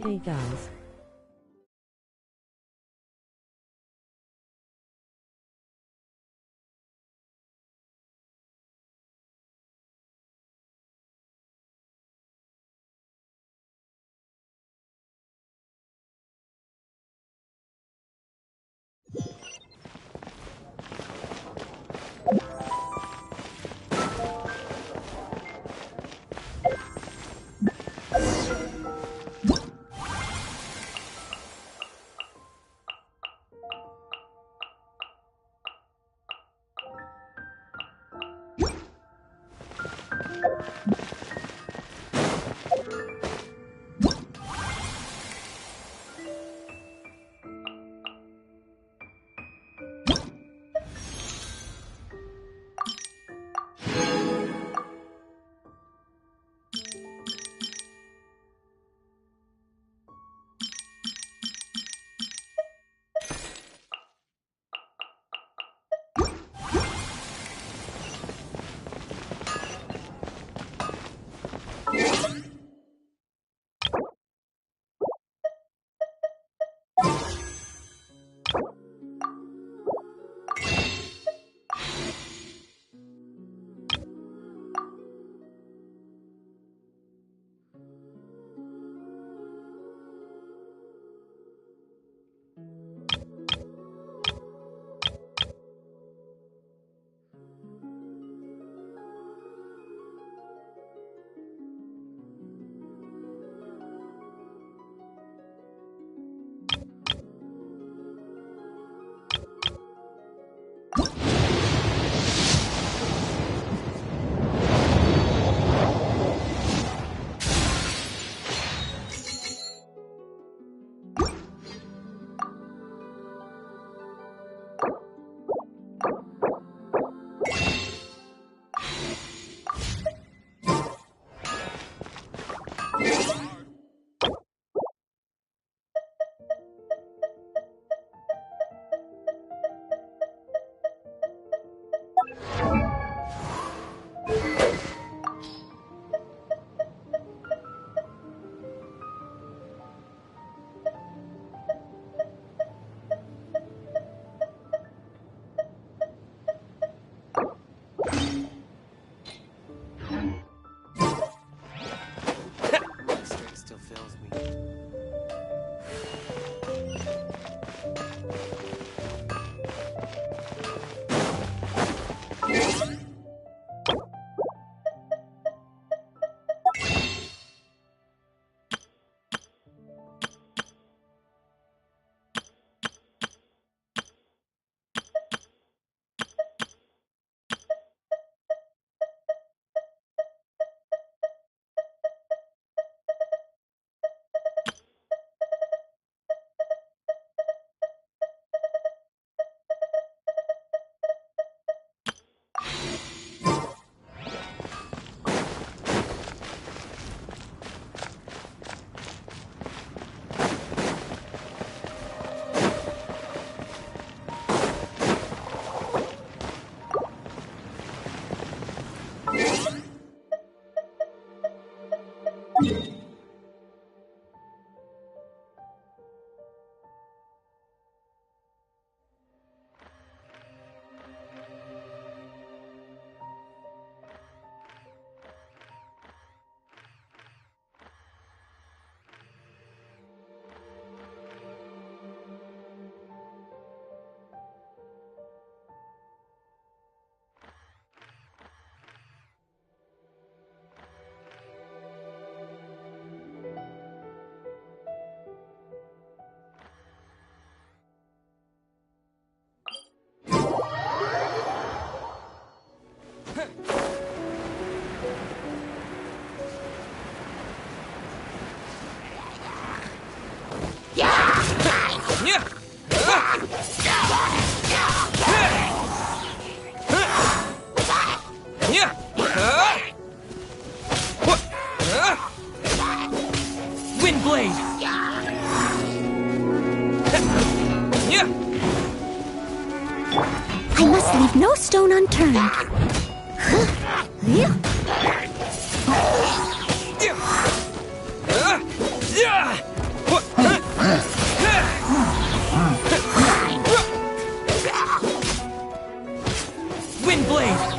Hey guys. Strength still fails me. Wind blade.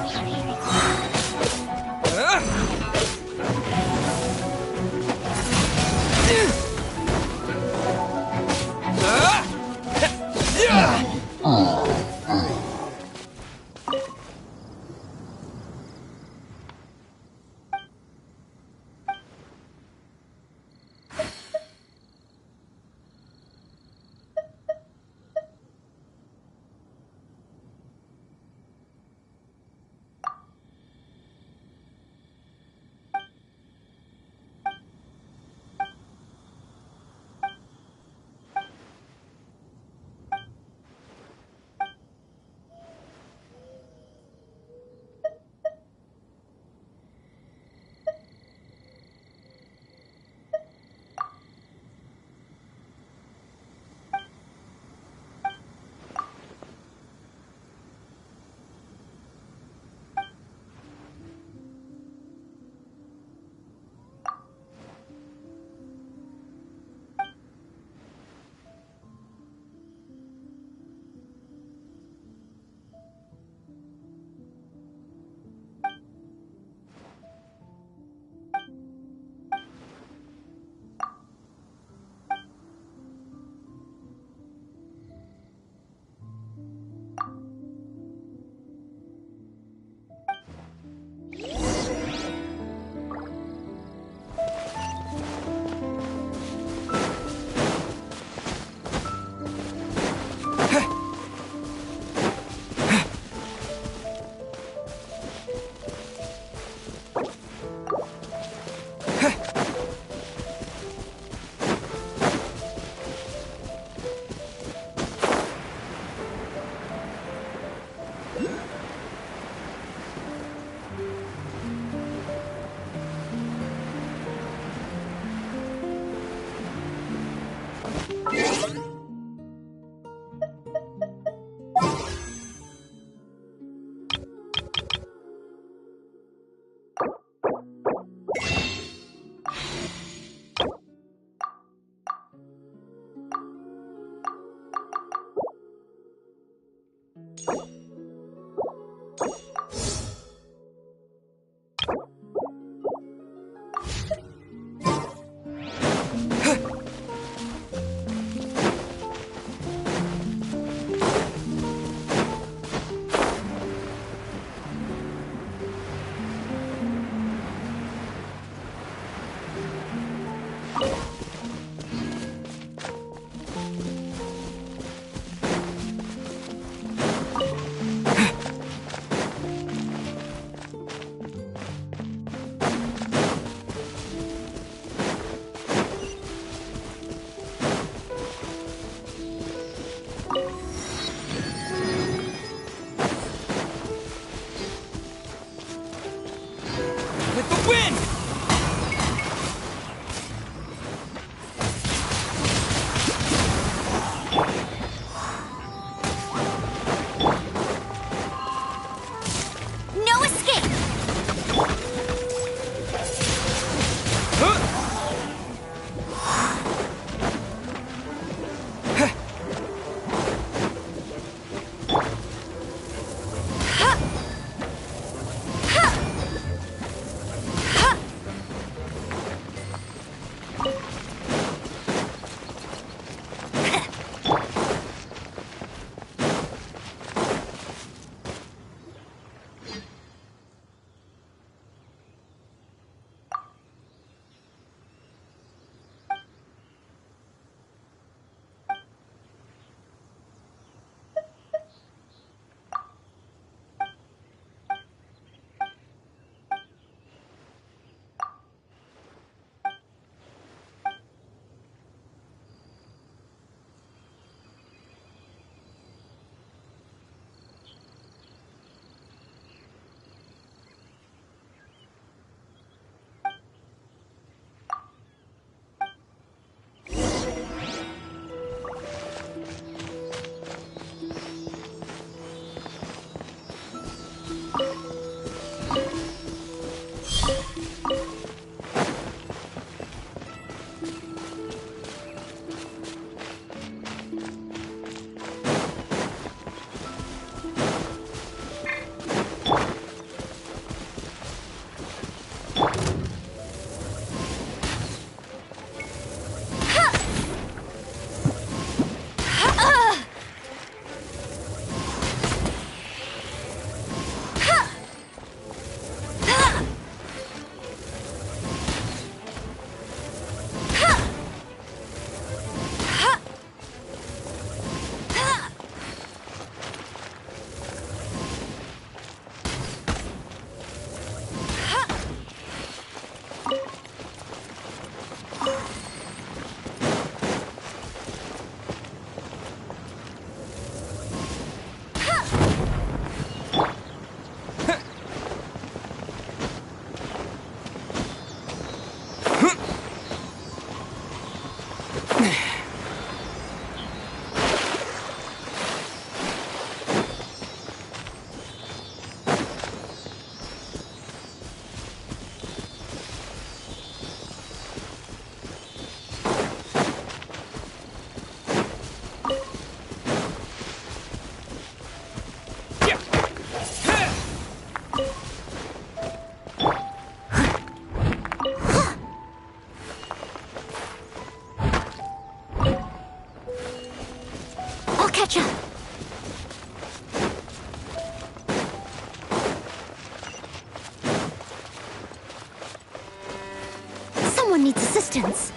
Someone needs assistance.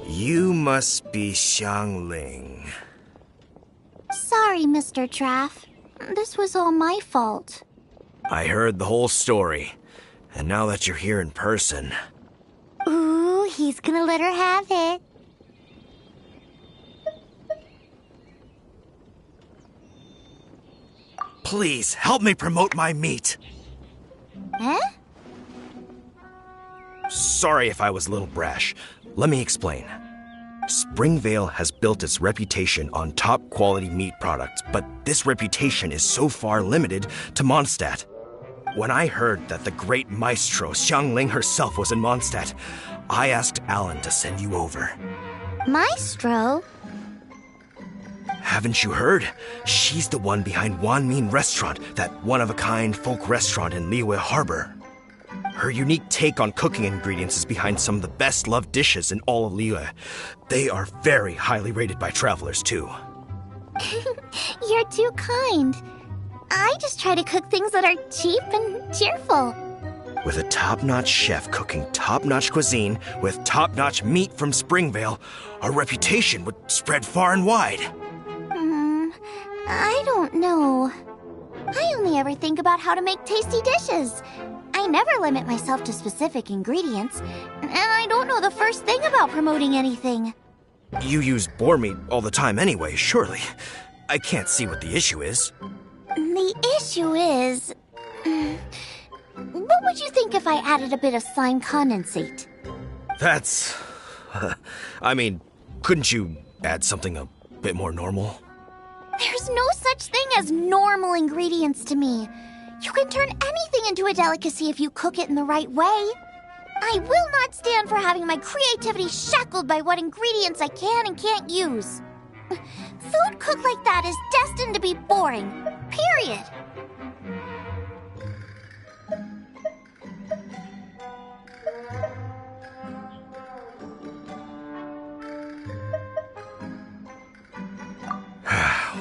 You must be Xiangling. Sorry, Mr. Traff. This was all my fault. I heard the whole story, and now that you're here in person... Ooh, he's gonna let her have it. Please, help me promote my meat! Huh? Sorry if I was a little brash. Let me explain. Springvale has built its reputation on top-quality meat products, but this reputation is so far limited to Mondstadt. When I heard that the great maestro Xiangling herself was in Mondstadt, I asked Alan to send you over. Maestro? Haven't you heard? She's the one behind Wanmin Restaurant, that one-of-a-kind folk restaurant in Liyue Harbor. Her unique take on cooking ingredients is behind some of the best-loved dishes in all of Liyue. They are very highly rated by travelers, too. You're too kind. I just try to cook things that are cheap and cheerful. With a top-notch chef cooking top-notch cuisine with top-notch meat from Springvale, our reputation would spread far and wide. I don't know. I only ever think about how to make tasty dishes. I never limit myself to specific ingredients, and I don't know the first thing about promoting anything. You use boar meat all the time anyway, surely. I can't see what the issue is. The issue is... What would you think if I added a bit of slime condensate? That's... I mean, couldn't you add something a bit more normal? There's no such thing as normal ingredients to me. You can turn anything into a delicacy if you cook it in the right way. I will not stand for having my creativity shackled by what ingredients I can and can't use. Food cooked like that is destined to be boring. Period.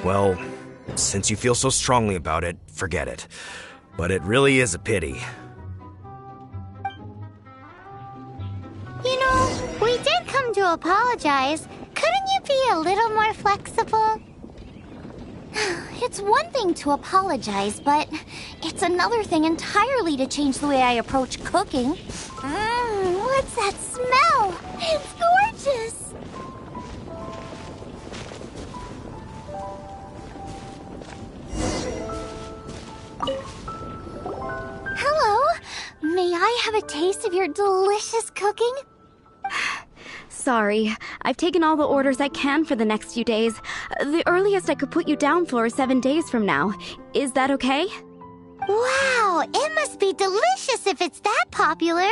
Well, since you feel so strongly about it, forget it. But it really is a pity. You know, we did come to apologize. Couldn't you be a little more flexible? It's one thing to apologize, but it's another thing entirely to change the way I approach cooking. What's that smell? It's gorgeous! Hello, may I have a taste of your delicious cooking? Sorry, I've taken all the orders I can for the next few days. The earliest I could put you down for is 7 days from now. Is that okay? Wow, it must be delicious if it's that popular.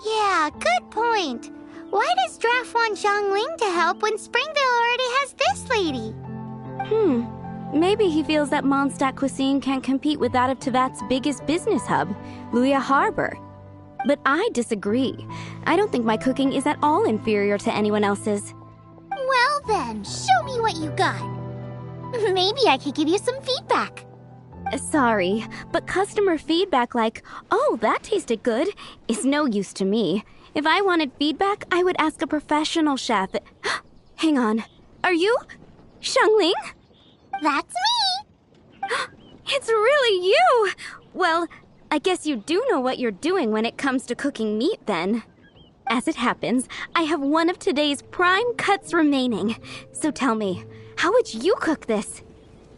Yeah, good point. Why does Draft want Xiangling to help when Springvale already has this lady? Maybe he feels that Mondstadt cuisine can't compete with that of Tevat's biggest business hub, Liyue Harbor. But I disagree. I don't think my cooking is at all inferior to anyone else's. Well then, show me what you got. Maybe I could give you some feedback. Sorry, but customer feedback like, "Oh, that tasted good," is no use to me. If I wanted feedback, I would ask a professional chef. Hang on. Are you Xiangling? That's me! It's really you! Well, I guess you do know what you're doing when it comes to cooking meat, then. As it happens, I have one of today's prime cuts remaining. So tell me, how would you cook this?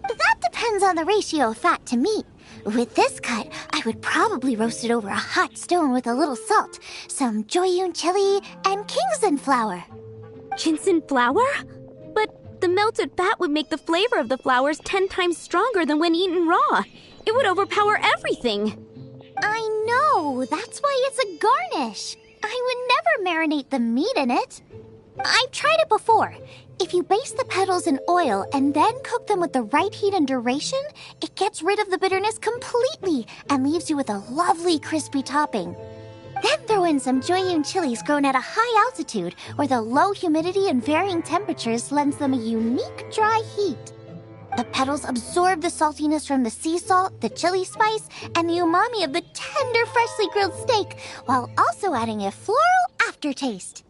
That depends on the ratio of fat to meat. With this cut, I would probably roast it over a hot stone with a little salt, some Joyun chili, and Kingston flour. Ginseng flour? But the melted fat would make the flavor of the flowers 10 times stronger than when eaten raw. It would overpower everything. I know, that's why it's a garnish. I would never marinate the meat in it. I've tried it before. If you baste the petals in oil and then cook them with the right heat and duration, it gets rid of the bitterness completely and leaves you with a lovely crispy topping. Then throw in some Joyun chilies grown at a high altitude where the low humidity and varying temperatures lends them a unique dry heat. The petals absorb the saltiness from the sea salt, the chili spice, and the umami of the tender, freshly grilled steak, while also adding a floral aftertaste.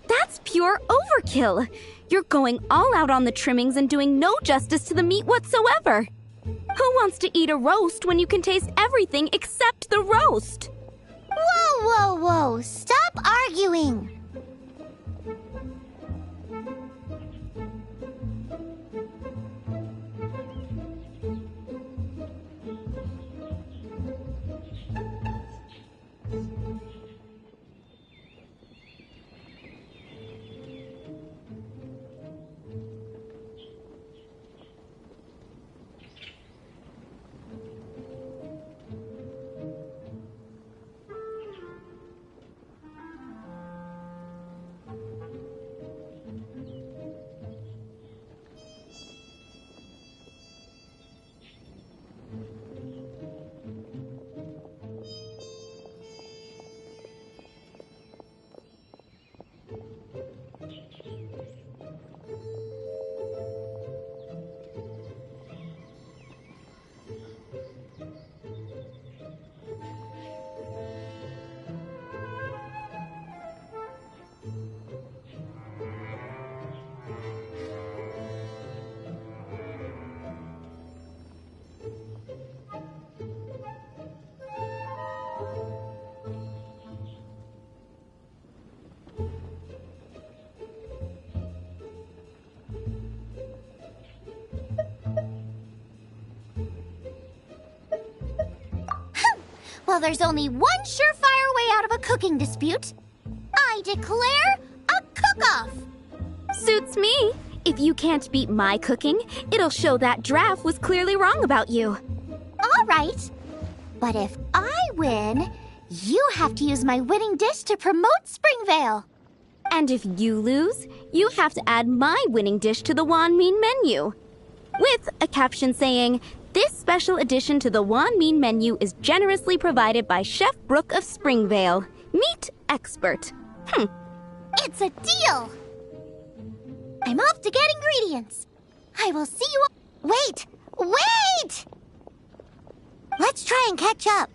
That's pure overkill. You're going all out on the trimmings and doing no justice to the meat whatsoever. Who wants to eat a roast when you can taste everything except the roast? Whoa, whoa, whoa! Stop arguing! Well, there's only one surefire way out of a cooking dispute. I declare a cook-off! Suits me. If you can't beat my cooking, it'll show that Draft was clearly wrong about you. All right. But if I win, you have to use my winning dish to promote Springvale. And if you lose, you have to add my winning dish to the Wan Mean menu. With a caption saying, "This special addition to the Wan Mean menu is generously provided by Chef Brooke of Springvale, meat expert." It's a deal! I'm off to get ingredients. I will see you... Wait! Wait! Let's try and catch up.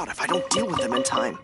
out if I don't deal with them in time.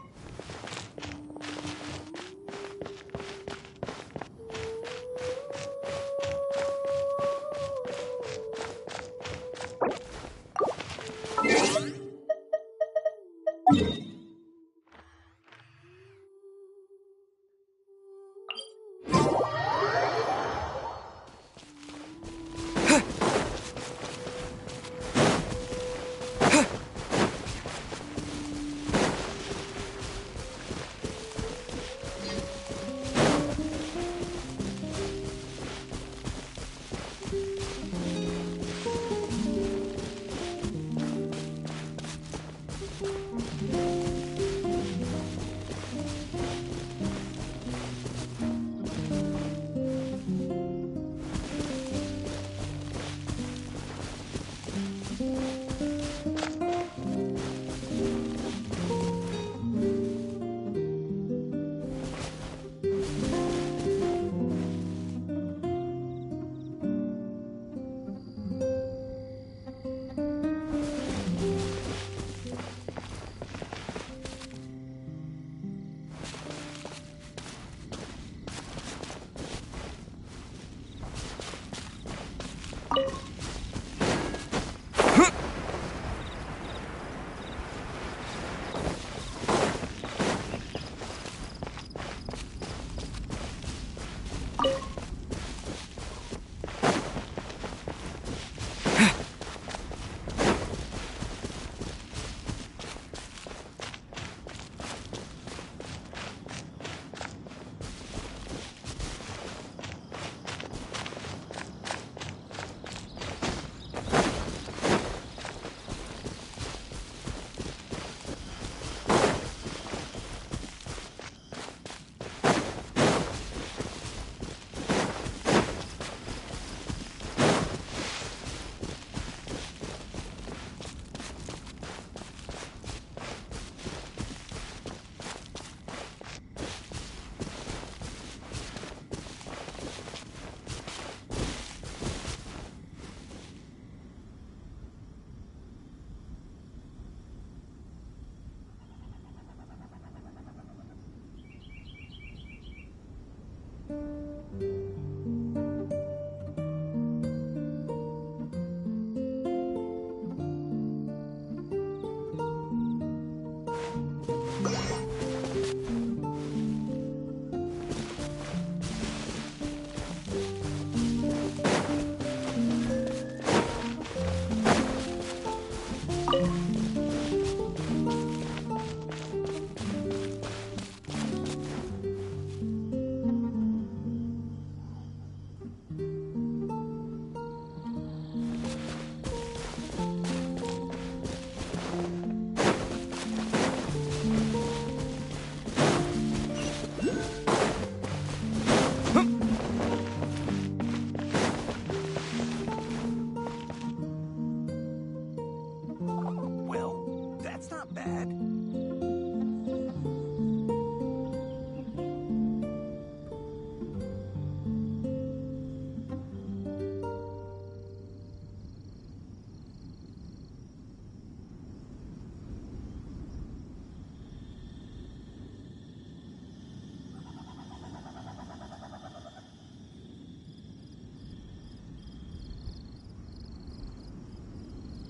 Well, that's not bad.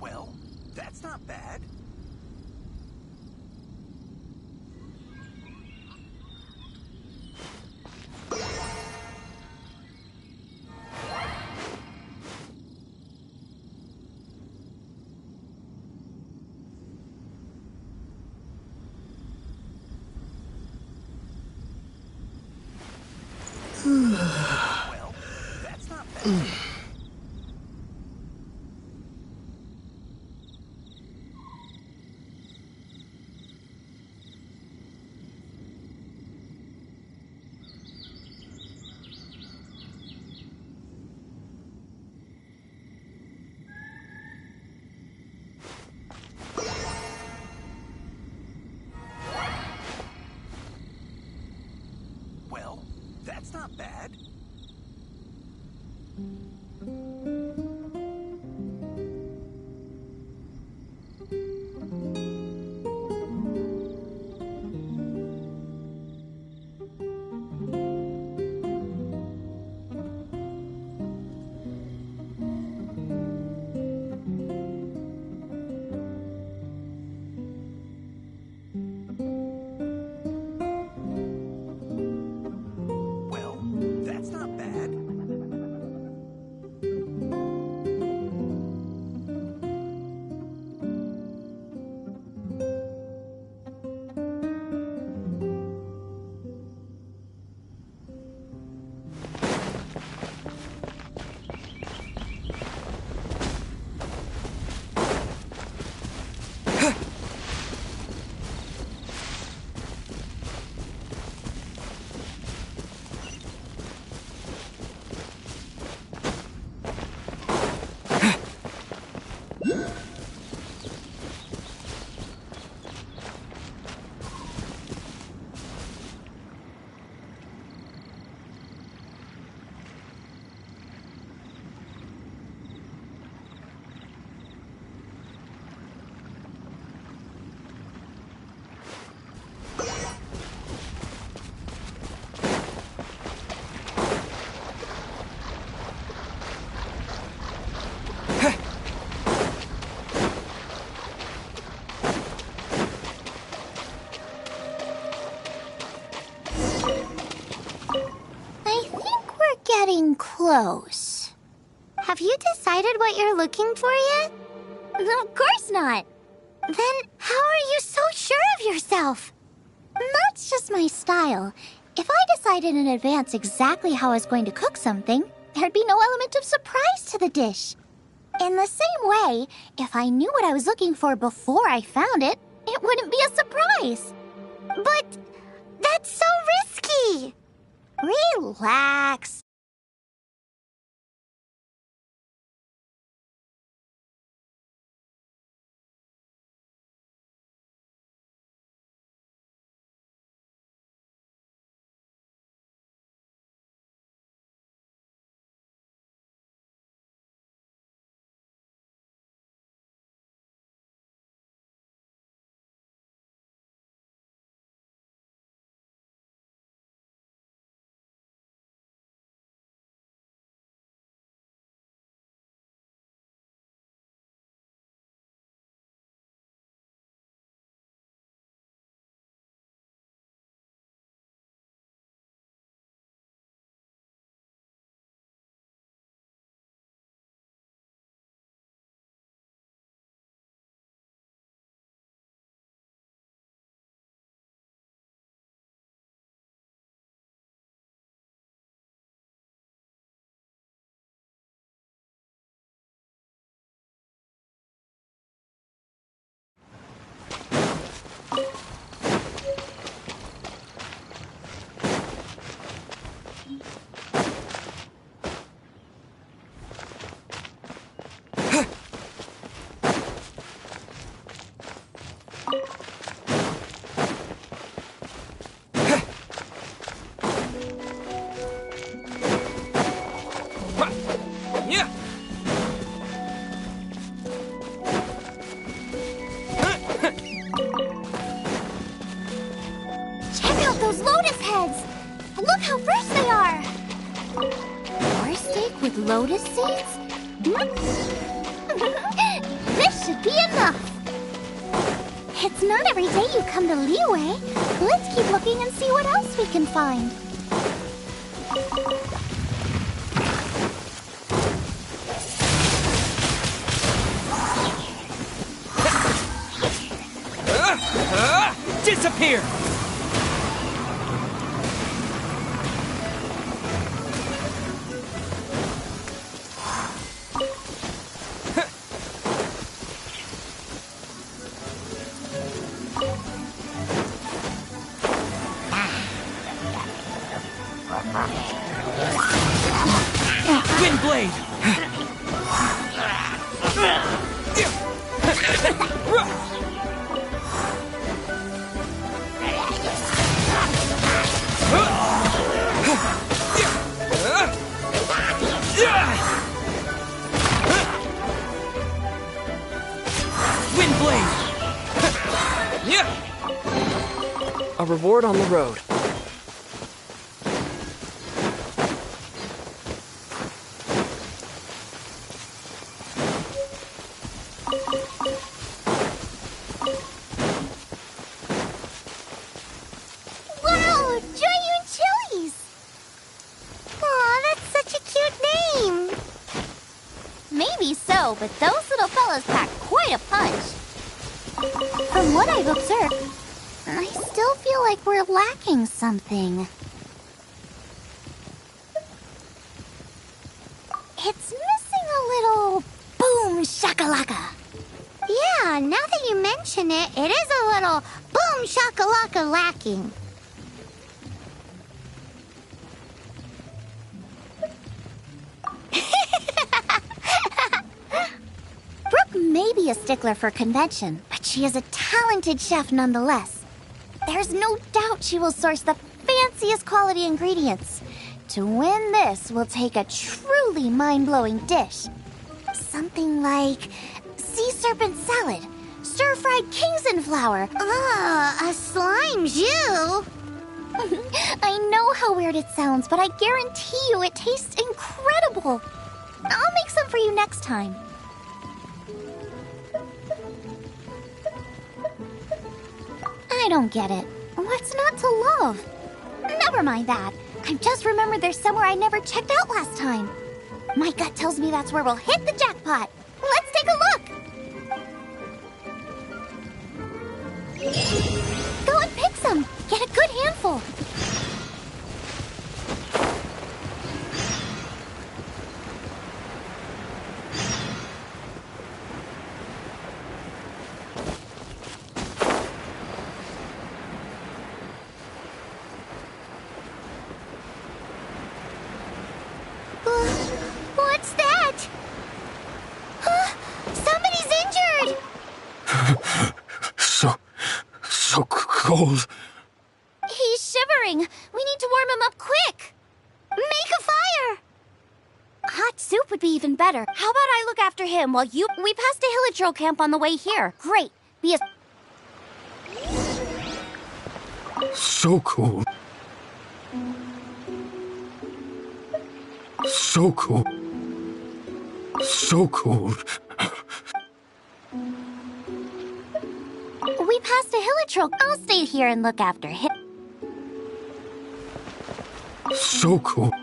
Well, that's not bad. Well, that's not bad. Photos. Have you decided what you're looking for yet? Of course not. Then how are you so sure of yourself? That's just my style. If I decided in advance exactly how I was going to cook something, there'd be no element of surprise to the dish. In the same way, if I knew what I was looking for before I found it, it wouldn't be a surprise. But that's so risky. Relax. Check out those lotus heads! Look how fresh they are! Or steak with lotus seeds? This should be enough! It's not every day you come to Liyue. Let's keep looking and see what else we can find. Disappear! Windblade! Windblade! A reward on the road. Wow, Giant Chilies! Aw, that's such a cute name. Maybe so, but those little fellas pack quite a punch. From what I've observed, I still feel like we're lacking something. It's missing a little boom shakalaka. Yeah, now that you mention it, it is a little boom shakalaka lacking. Brooke may be a stickler for convention, but she is a talented chef nonetheless. There's no doubt she will source the fanciest quality ingredients. To win this, we'll take a truly mind-blowing dish. Something like sea serpent salad, stir-fried Kingston flour. A slime jus. I know how weird it sounds, but I guarantee you it tastes incredible. I'll make some for you next time. I don't get it. What's not to love? Never mind that. I just remembered there's somewhere I never checked out last time. My gut tells me that's where we'll hit the jackpot. Let's take a look. Go and pick some. Get a good handful. What's that? Somebody's injured! So cold. He's shivering. We need to warm him up quick. Make a fire! Hot soup would be even better. How about I look after him while you... We passed a Hilichurl camp on the way here. Great. Be as... So cold. So cold. So cold. We passed a Hilichurl. I'll stay here and look after him. So cold.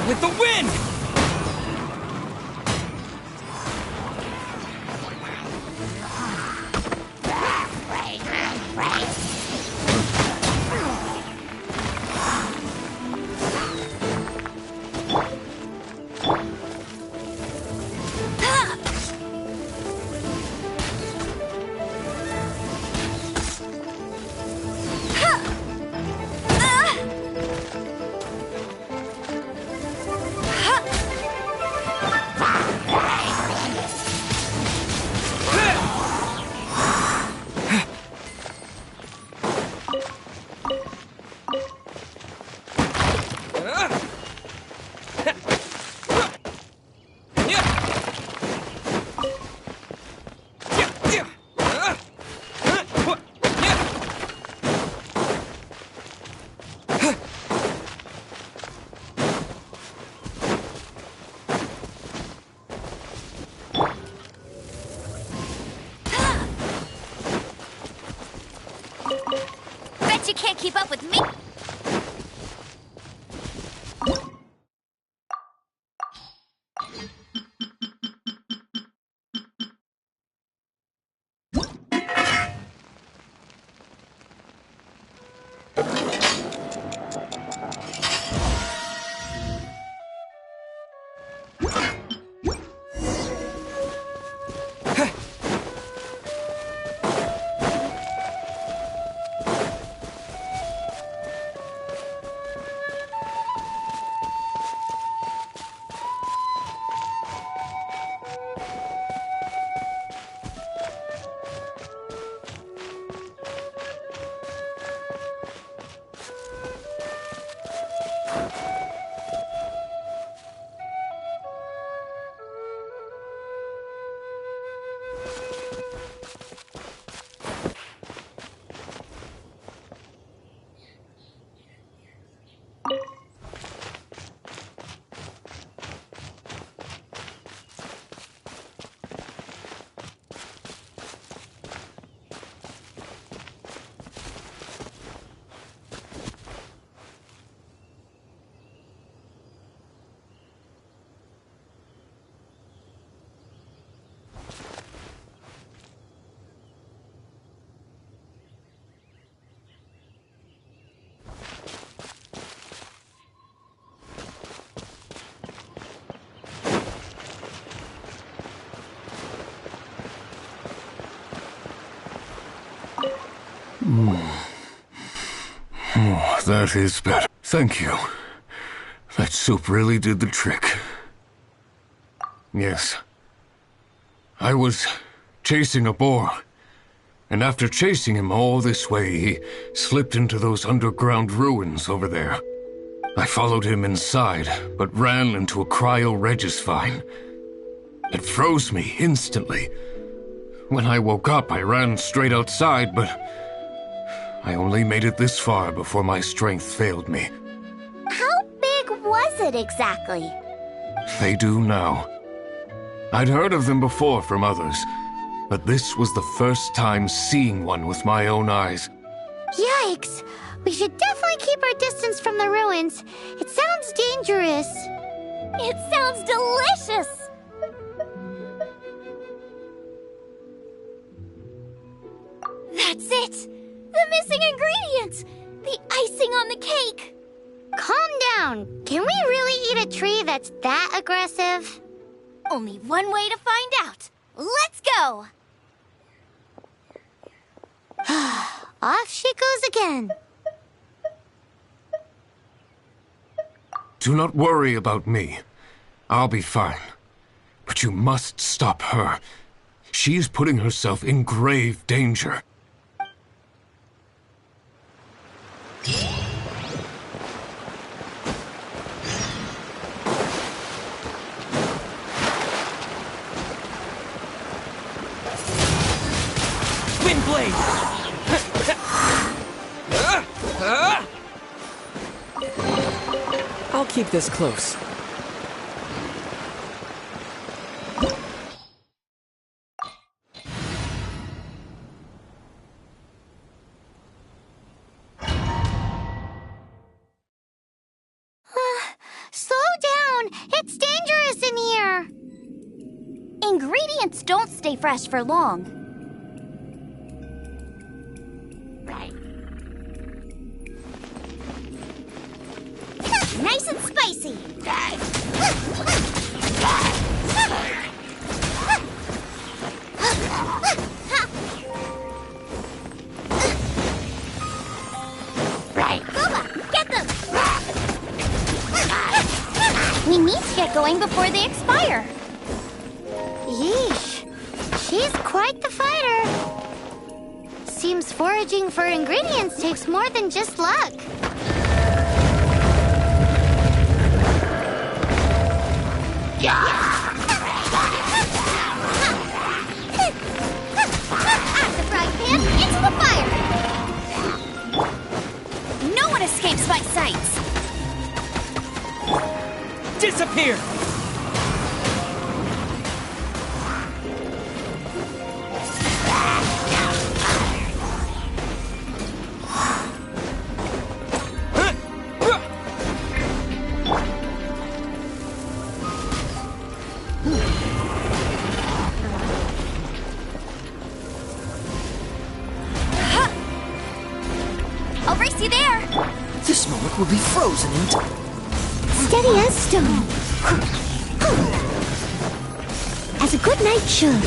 With the wind! Bet you can't keep up with me. Oh, that is better. Thank you. That soup really did the trick. Yes. I was chasing a boar, and after chasing him all this way, he slipped into those underground ruins over there. I followed him inside, but ran into a cryo-regis vine. It froze me instantly. When I woke up, I ran straight outside, but I only made it this far before my strength failed me. How big was it exactly? They do now. I'd heard of them before from others, but this was the first time seeing one with my own eyes. Yikes! We should definitely keep our distance from the ruins. It sounds dangerous. It sounds delicious! That's it! The missing ingredient! The icing on the cake! Calm down. Can we really eat a tree that's that aggressive? Only one way to find out. Let's go! Off she goes again. Do not worry about me. I'll be fine. But you must stop her. She is putting herself in grave danger. Wind blade! I'll keep this close. Slow down! It's dangerous in here! Ingredients don't stay fresh for long. Nice and spicy! Boba, get them! We need to get going before they expire. Yeesh. She's quite the fighter. Seems foraging for ingredients takes more than just luck. Out the frying pan, into the fire! No one escapes my sights! Disappear! I'll race you there! This moment will be frozen in time. Steady as stone. As a good knight should.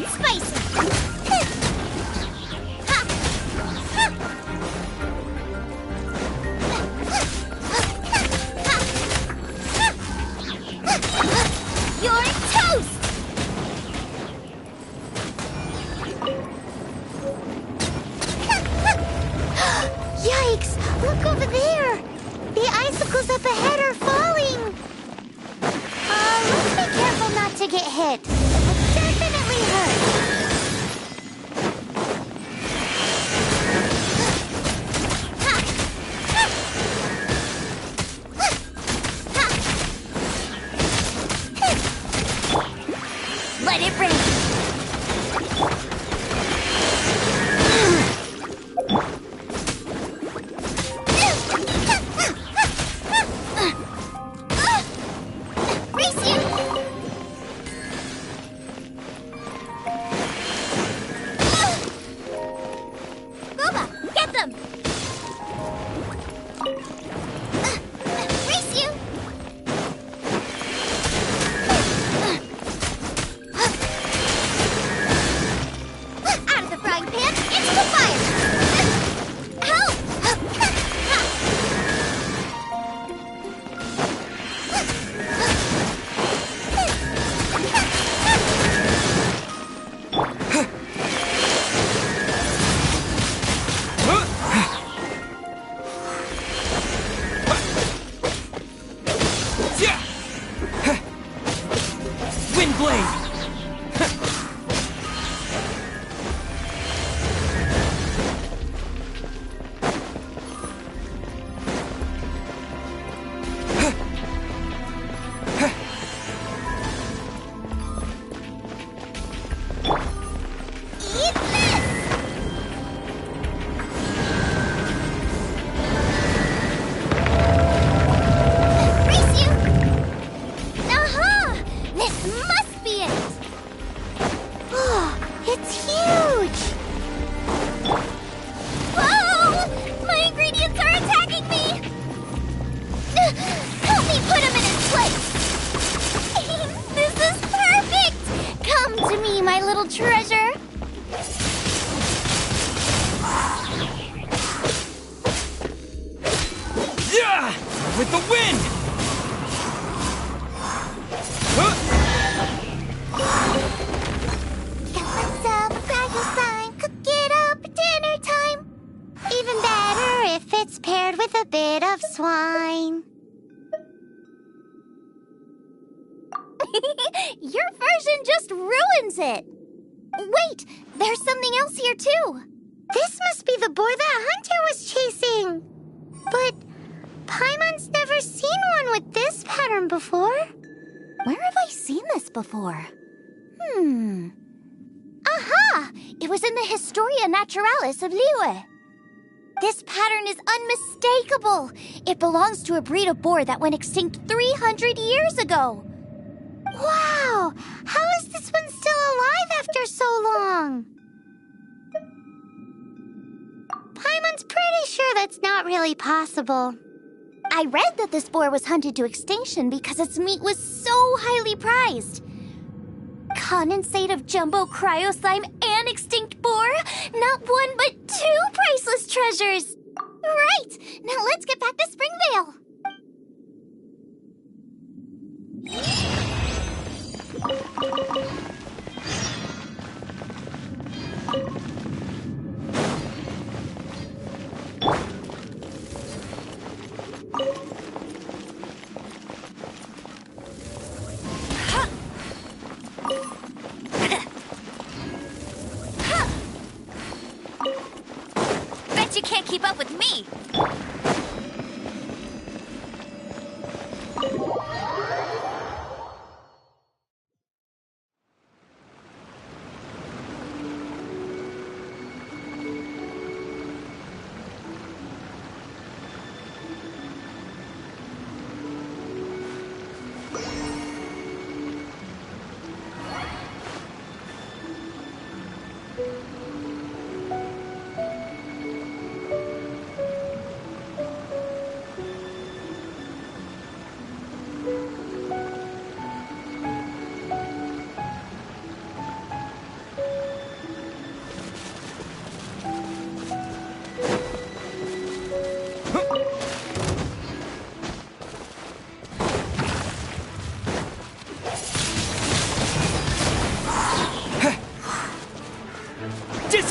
and spicy. You're toast! Yikes! Look over there! The icicles up ahead are falling! Let's be careful not to get hit. It will definitely hurt. Let it rain. Race you! Boba, get them! Race you! Out of the frying pan, into the fire! Help! Yeah! Wind blade! Eat this! Race you! Aha! This must be it! Oh, it's huge! Whoa! My ingredients are attacking me! Help me put them in its place! This is perfect! Come to me, my little treasure! Yeah! With the wind! Huh? Got myself a cracker sign, cook it up at dinner time. Even better if it's paired with a bit of swine. Your version just ruins it. Wait, there's something else here too. This must be the boar that Hunter was chasing. But Paimon's never seen one with this pattern before. Where have I seen this before? Aha! It was in the Historia Naturalis of Liyue. This pattern is unmistakable. It belongs to a breed of boar that went extinct 300 years ago. Wow! How is this one still alive after so long? Paimon's pretty sure that's not really possible. I read that this boar was hunted to extinction because its meat was so highly prized. Condensate of jumbo cryo slime and extinct boar? Not one but two priceless treasures! Right! Now let's get back to Springvale! Bet you can't keep up with me!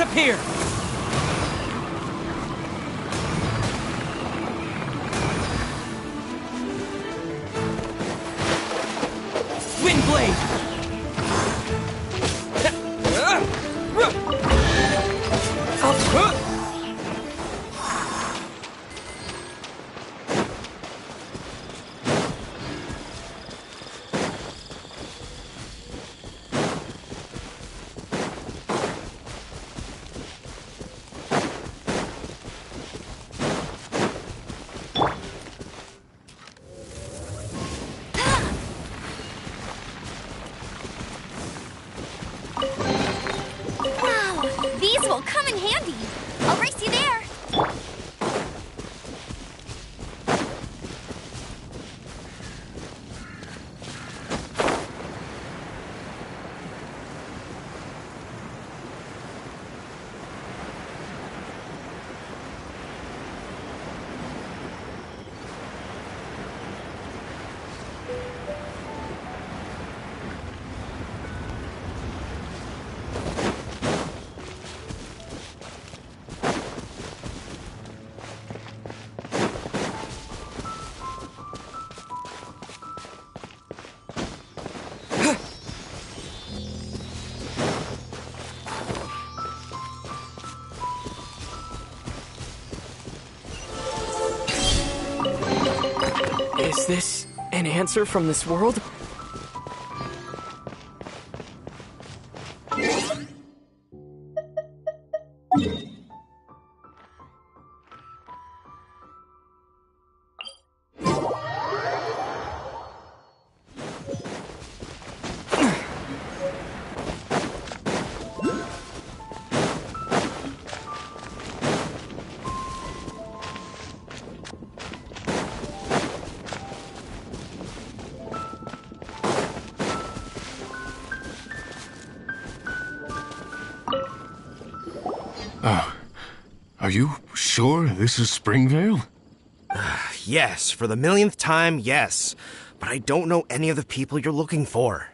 up here! Wind blade! Wow, these will come in handy. I'll race you there. Is this an answer from this world? Are you sure this is Springvale? Yes, for the millionth time, yes. But I don't know any of the people you're looking for.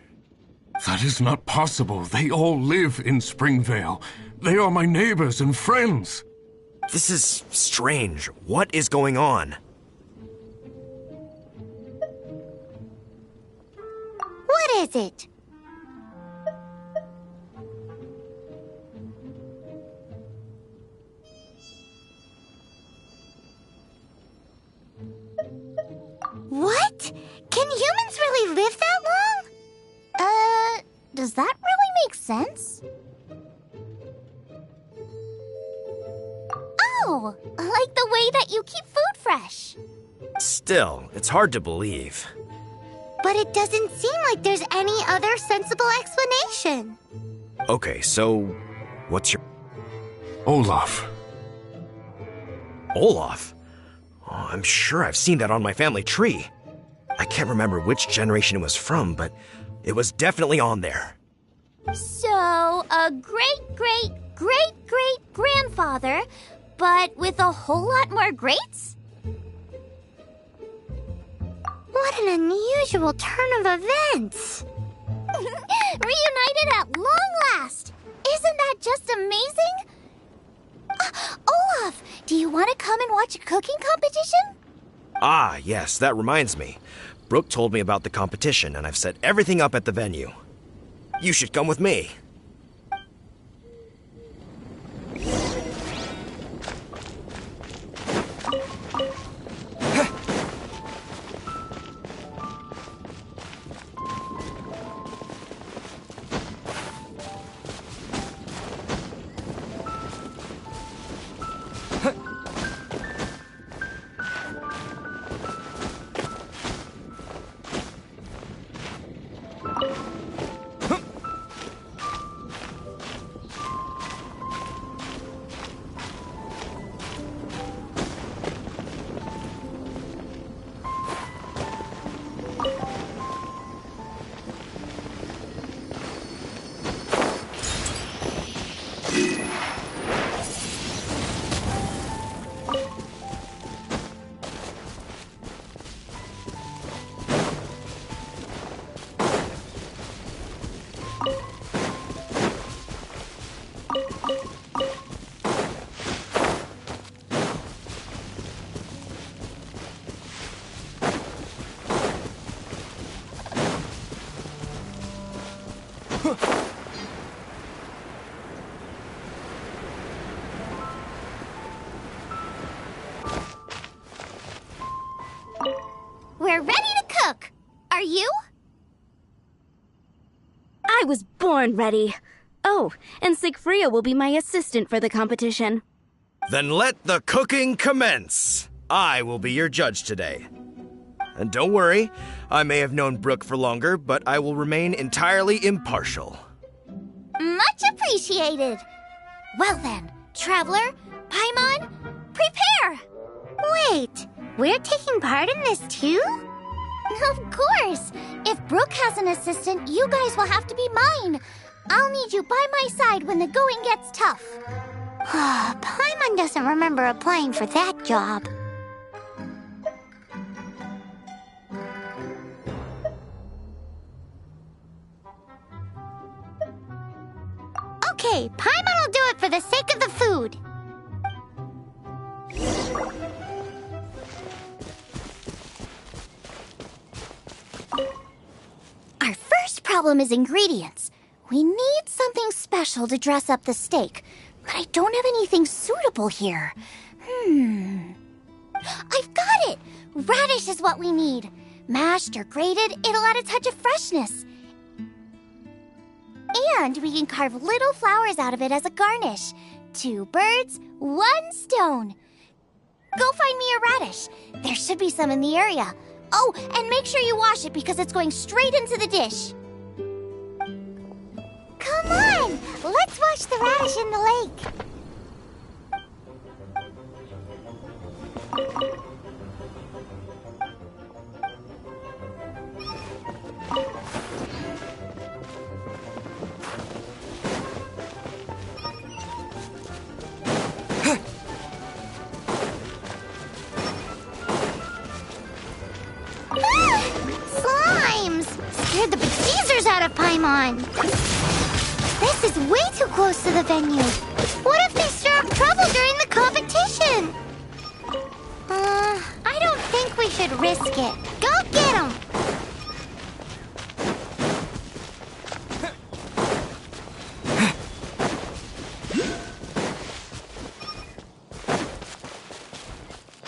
That is not possible. They all live in Springvale. They are my neighbors and friends. This is strange. What is going on? What is it? What? Can humans really live that long? Does that really make sense? Oh, like the way that you keep food fresh. Still, it's hard to believe. But it doesn't seem like there's any other sensible explanation. Okay, so what's your... Olaf. Olaf? Oh, I'm sure I've seen that on my family tree. I can't remember which generation it was from, but it was definitely on there. So, a great-great-great-great-grandfather, but with a whole lot more greats? What an unusual turn of events! Reunited at long last! Isn't that just amazing? Olaf, do you want to come and watch a cooking competition? Ah, yes, that reminds me. Brooke told me about the competition, and I've set everything up at the venue. You should come with me. We're ready to cook. Are you? I was born ready. Oh, and Sigfria will be my assistant for the competition. Then let the cooking commence. I will be your judge today. And don't worry, I may have known Brooke for longer, but I will remain entirely impartial. Much appreciated. Well then, Traveler, Paimon, prepare! Wait, we're taking part in this too? Of course! If Brooke has an assistant, you guys will have to be mine. I'll need you by my side when the going gets tough. Paimon doesn't remember applying for that job. Okay, Paimon will do it for the sake of the food. Our first problem is ingredients. We need something special to dress up the steak, but I don't have anything suitable here. I've got it! Radish is what we need. Mashed or grated, it'll add a touch of freshness. And we can carve little flowers out of it as a garnish. 2 birds, 1 stone. Go find me a radish. There should be some in the area. Oh, and make sure you wash it because it's going straight into the dish. Come on! Let's wash the radish in the lake. Slimes! Scared the bejesus out of Paimon. This is way too close to the venue. What if they stir up trouble during the competition? I don't think we should risk it. Go get them!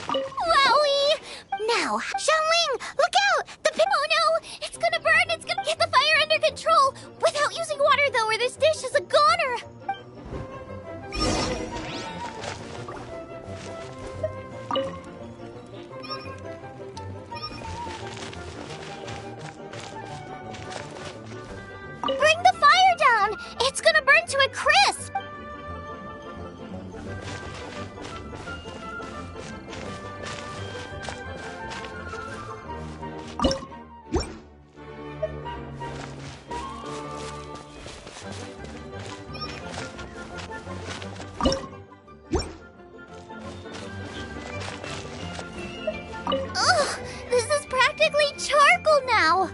Wowie! Now, Xiangling, look out! Oh no! It's gonna burn! It's gonna get the fire under control! Without using water, though, or this dish is a goner! Bring the fire down! It's gonna burn to a crisp! Ugh, this is practically charcoal now.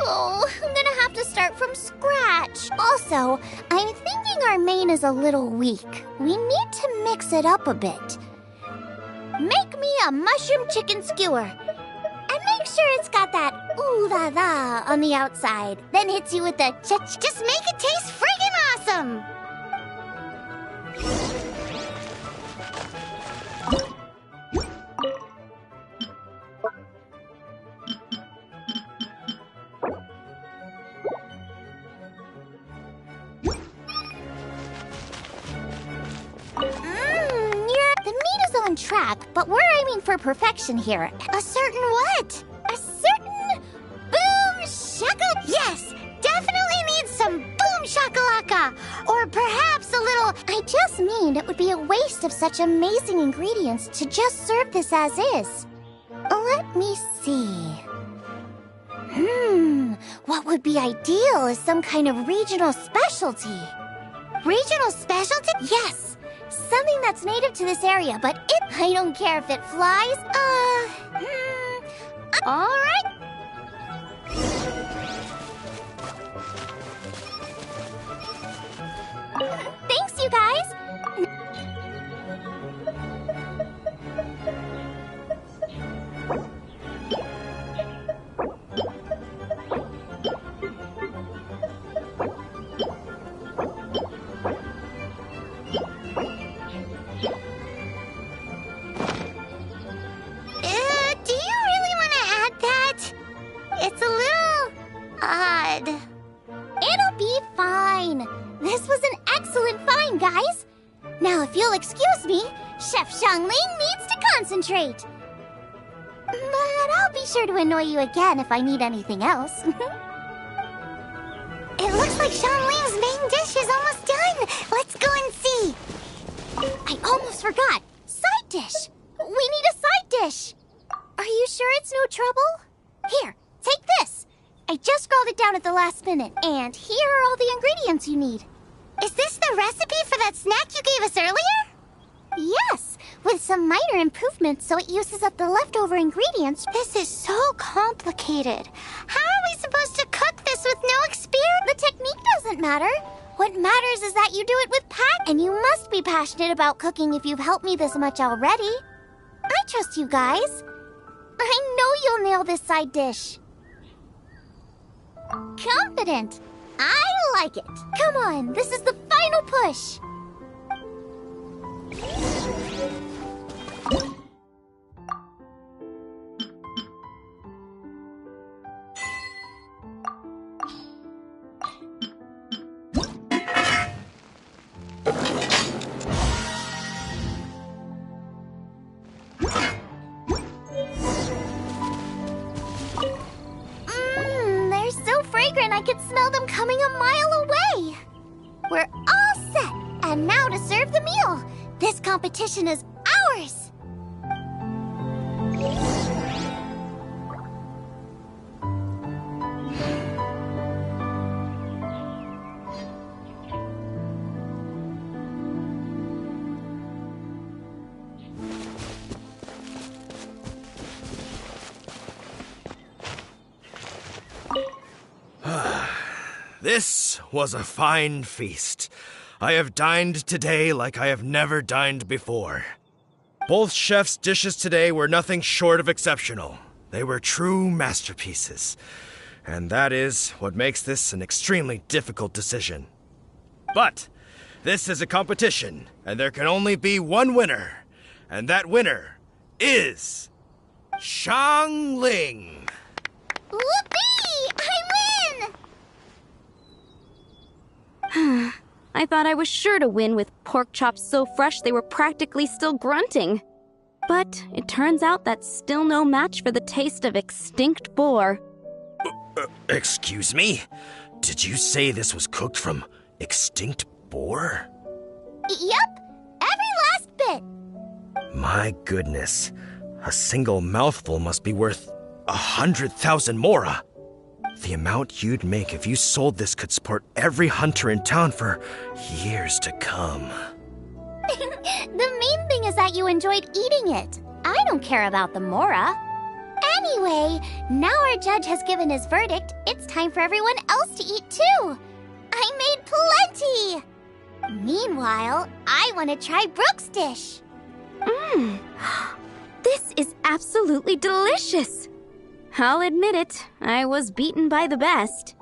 Oh, I'm gonna have to start from scratch. Also, I'm thinking our main is a little weak. We need to mix it up a bit. Make me a mushroom chicken skewer. And make sure it's got that ooh la la on the outside. Then hits you with the just make it taste friggin' awesome! The meat is on track, but we're aiming for perfection here. A certain what? A certain boom shaka? Yes, definitely needs some boom shakalaka. Or perhaps a little. I just mean it would be a waste of such amazing ingredients to just serve this as is. Let me see. What would be ideal is some kind of regional specialty. Regional specialty? Yes. Something that's native to this area, but I don't care if it flies. All right. Thanks, you guys. be fine. This was an excellent find, guys. Now, if you'll excuse me, Chef Xiangling needs to concentrate. But I'll be sure to annoy you again if I need anything else. It looks like Xiangling's main dish is almost done. Let's go and see. I almost forgot. Side dish. We need a side dish. Are you sure it's no trouble? Here, take this. I just scrawled it down at the last minute, and here are all the ingredients you need. Is this the recipe for that snack you gave us earlier? Yes, with some minor improvements so it uses up the leftover ingredients. This is so complicated. How are we supposed to cook this with no experience? The technique doesn't matter. What matters is that you do it with passion. And you must be passionate about cooking if you've helped me this much already. I trust you guys. I know you'll nail this side dish. Confident. I like it. Come on, this is the final push. They're so fragrant I could smell them coming a mile away. We're all set, and now to serve the meal. This competition is ours! This was a fine feast. I have dined today like I have never dined before. Both chefs' dishes today were nothing short of exceptional. They were true masterpieces. And that is what makes this an extremely difficult decision. But this is a competition, and there can only be one winner. And that winner is Xiangling. Whoopee! I win! I thought I was sure to win with pork chops so fresh they were practically still grunting. But it turns out that's still no match for the taste of extinct boar. Excuse me? Did you say this was cooked from extinct boar? Yep, every last bit. My goodness. A single mouthful must be worth 100,000 mora. The amount you'd make if you sold this could support every hunter in town for years to come. The main thing is that you enjoyed eating it. I don't care about the mora. Anyway, now our judge has given his verdict. It's time for everyone else to eat too. I made plenty. Meanwhile, I want to try Brooke's dish. This is absolutely delicious. I'll admit it, I was beaten by the best.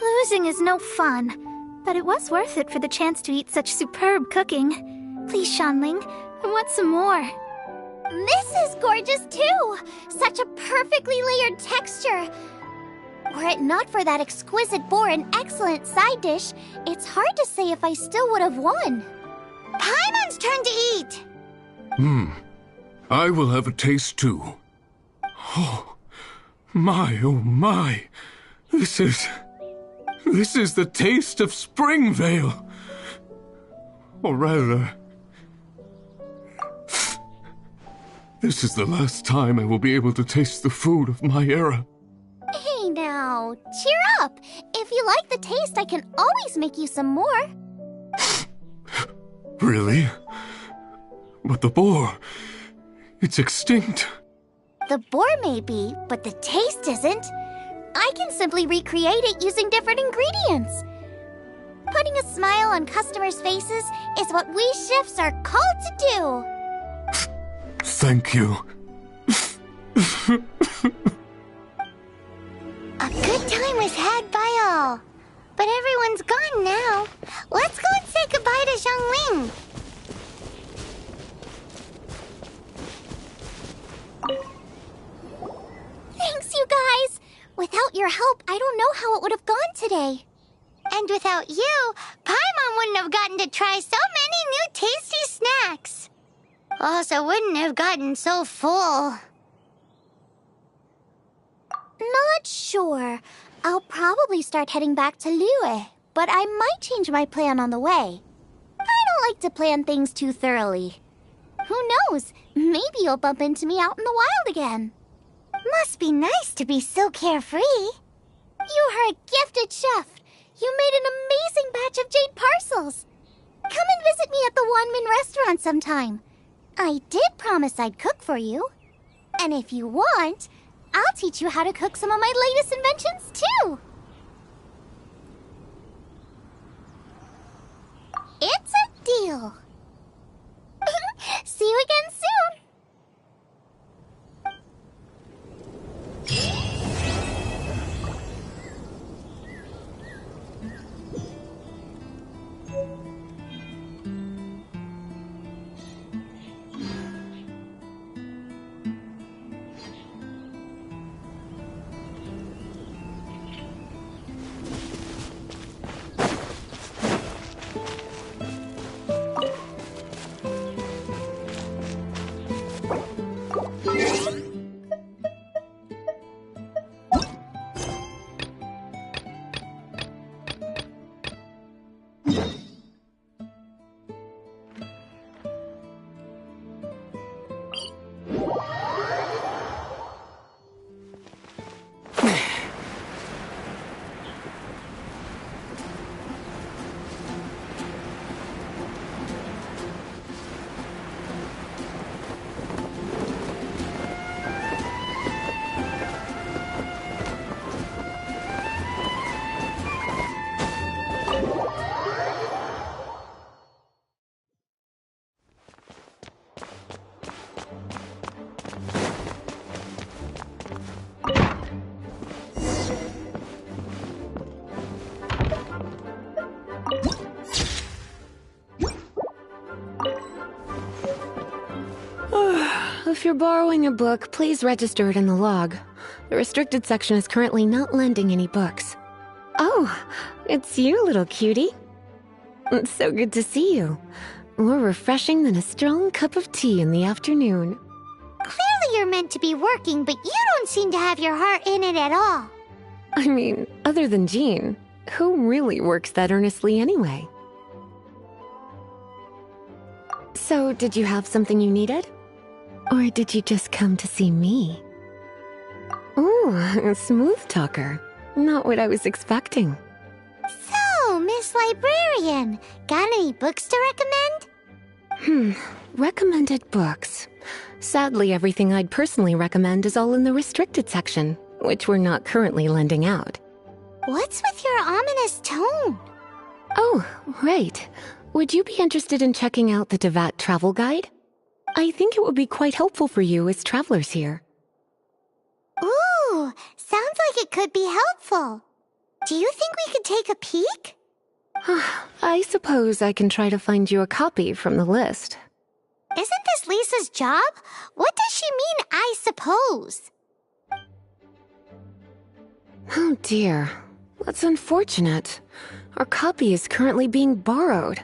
Losing is no fun, but it was worth it for the chance to eat such superb cooking. Please, Xiangling, I want some more. This is gorgeous too! Such a perfectly layered texture. Were it not for that exquisite boar and excellent side dish, it's hard to say if I still would have won. Paimon's turn to eat! I will have a taste too. Oh my. This is the taste of Springvale. Or rather, this is the last time I will be able to taste the food of my era. Hey now, cheer up. If you like the taste, I can always make you some more. Really? But the boar, it's extinct. The boar may be, but the taste isn't. I can simply recreate it using different ingredients. Putting a smile on customers' faces is what we chefs are called to do. Thank you. A good time was had by all. But everyone's gone now. Let's go and say goodbye to Xiangling. Thanks, you guys. Without your help, I don't know how it would have gone today. And and without you, Paimon wouldn't have gotten to try so many new tasty snacks. Also wouldn't have gotten so full. Not sure. I'll probably start heading back to Liyue, but I might change my plan on the way. I don't like to plan things too thoroughly. Who knows? Maybe you'll bump into me out in the wild again. Must be nice to be so carefree. You are a gifted chef. You made an amazing batch of jade parcels. Come and visit me at the Wanmin restaurant sometime. I did promise I'd cook for you. And if you want, I'll teach you how to cook some of my latest inventions, too. It's a deal. See you again soon. If you're borrowing a book, please register it in the log. The restricted section is currently not lending any books. Oh, it's you, little cutie. It's so good to see you. More refreshing than a strong cup of tea in the afternoon. Clearly you're meant to be working, but you don't seem to have your heart in it at all. I mean, other than Jean, who really works that earnestly anyway? So, did you have something you needed? Or did you just come to see me? Ooh, a smooth talker. Not what I was expecting. So, Miss Librarian, got any books to recommend? Recommended books. Sadly, everything I'd personally recommend is all in the restricted section, which we're not currently lending out. What's with your ominous tone? Oh, right. Would you be interested in checking out the Tevat travel guide? I think it would be quite helpful for you as travelers here. Ooh, sounds like it could be helpful. Do you think we could take a peek? I suppose I can try to find you a copy from the list. Isn't this Lisa's job? What does she mean, I suppose? Oh dear, that's unfortunate. Our copy is currently being borrowed.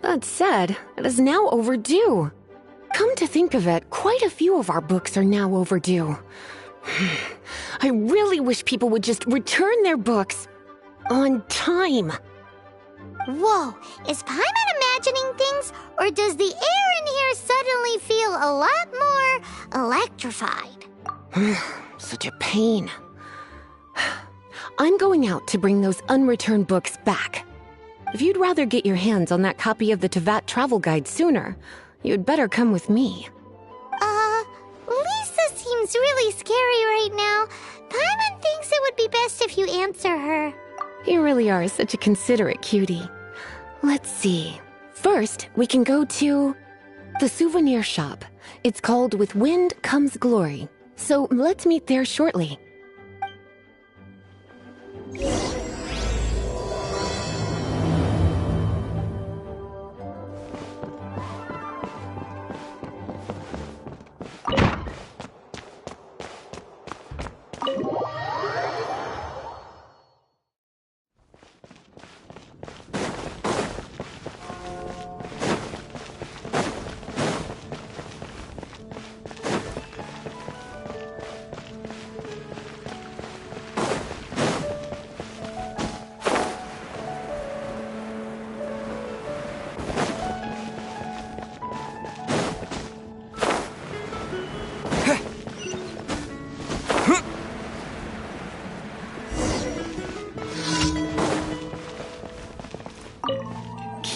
That said, it is now overdue. Come to think of it, quite a few of our books are now overdue. I really wish people would just return their books on time. Whoa, is Paimon imagining things, or does the air in here suddenly feel a lot more electrified? Such a pain. I'm going out to bring those unreturned books back. If you'd rather get your hands on that copy of the Tevat travel guide sooner, you'd better come with me. Lisa seems really scary right now. Paimon thinks it would be best if you answer her. You really are such a considerate cutie. Let's see. First, we can go to the souvenir shop. It's called With Wind Comes Glory. So let's meet there shortly.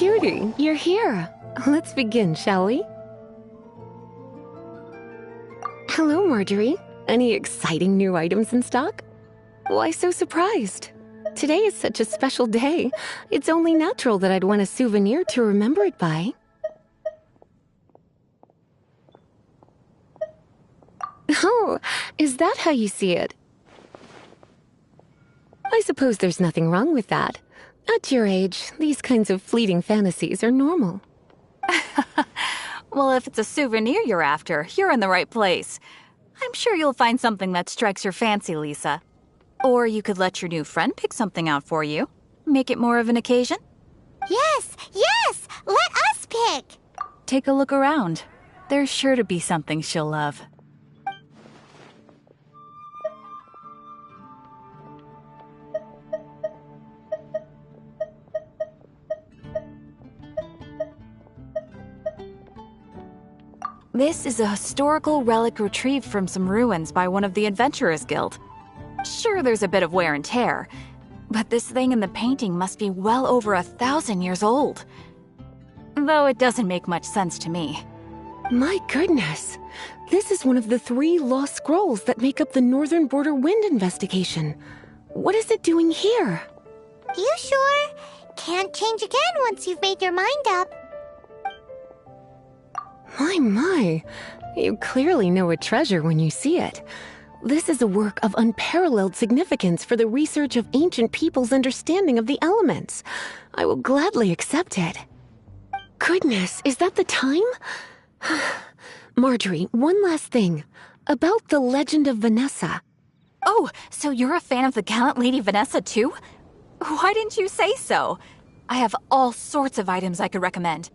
Cutie, you're here. Let's begin, shall we? Hello, Marjorie. Any exciting new items in stock? Why so surprised? Today is such a special day. It's only natural that I'd want a souvenir to remember it by. Oh, is that how you see it? I suppose there's nothing wrong with that. At your age, these kinds of fleeting fantasies are normal. Well, if it's a souvenir you're after, you're in the right place. I'm sure you'll find something that strikes your fancy, Lisa. Or you could let your new friend pick something out for you. Make it more of an occasion. Yes, yes! Let us pick! Take a look around. There's sure to be something she'll love. This is a historical relic retrieved from some ruins by one of the Adventurers Guild. Sure, there's a bit of wear and tear, but this thing in the painting must be well over 1,000 years old. Though it doesn't make much sense to me. My goodness! This is one of the 3 lost scrolls that make up the Northern Border Wind investigation. What is it doing here? You sure? Can't change again once you've made your mind up. My. You clearly know a treasure when you see it. This is a work of unparalleled significance for the research of ancient people's understanding of the elements. I will gladly accept it. Goodness, is that the time? Marjorie, one last thing. About the legend of Vanessa. Oh, so you're a fan of the gallant Lady Vanessa too? Why didn't you say so? I have all sorts of items I could recommend.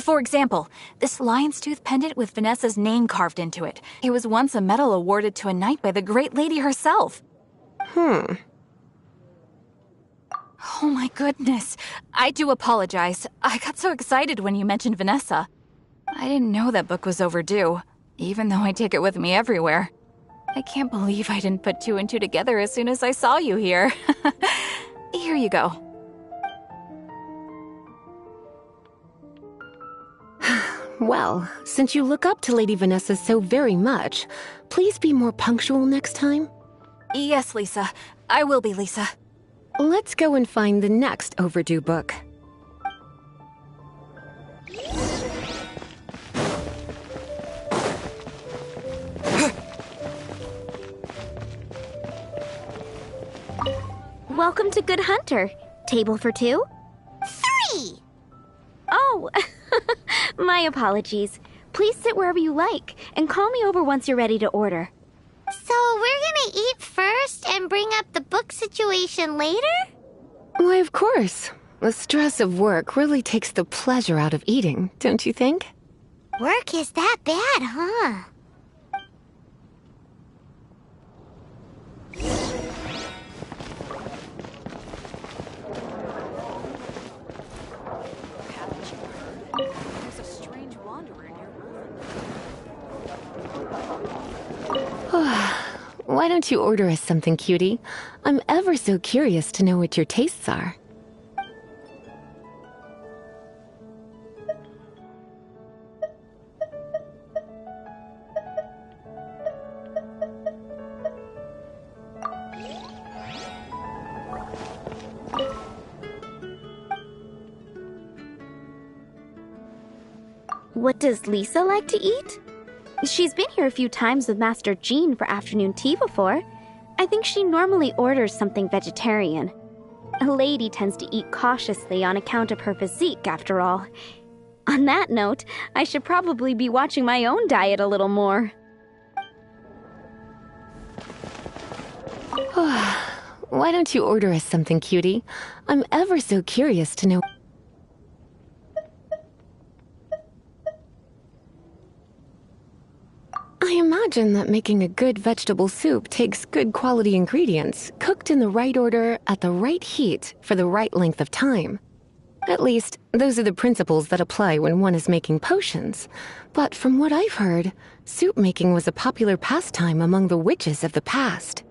For example, this lion's tooth pendant with Vanessa's name carved into it. It was once a medal awarded to a knight by the great lady herself. Oh my goodness. I do apologize. I got so excited when you mentioned Vanessa. I didn't know that book was overdue, even though I take it with me everywhere. I can't believe I didn't put 2 and 2 together as soon as I saw you here. Here you go. Well, since you look up to Lady Vanessa so very much, please be more punctual next time. Yes, Lisa. I will be, Lisa. Let's go and find the next overdue book. Welcome to Good Hunter. Table for 2? 3! Oh, my apologies. Please sit wherever you like, and call me over once you're ready to order. So we're gonna eat first and bring up the book situation later? Why, of course. The stress of work really takes the pleasure out of eating, don't you think? Work is that bad, huh? Why don't you order us something, cutie? I'm ever so curious to know what your tastes are. What does Lisa like to eat? She's been here a few times with Master Jean for afternoon tea before. I think she normally orders something vegetarian. A lady tends to eat cautiously on account of her physique, after all. On that note, I should probably be watching my own diet a little more. Why don't you order us something, cutie? I'm ever so curious to know. I imagine that making a good vegetable soup takes good quality ingredients, cooked in the right order, at the right heat, for the right length of time. At least, those are the principles that apply when one is making potions. But from what I've heard, soup making was a popular pastime among the witches of the past.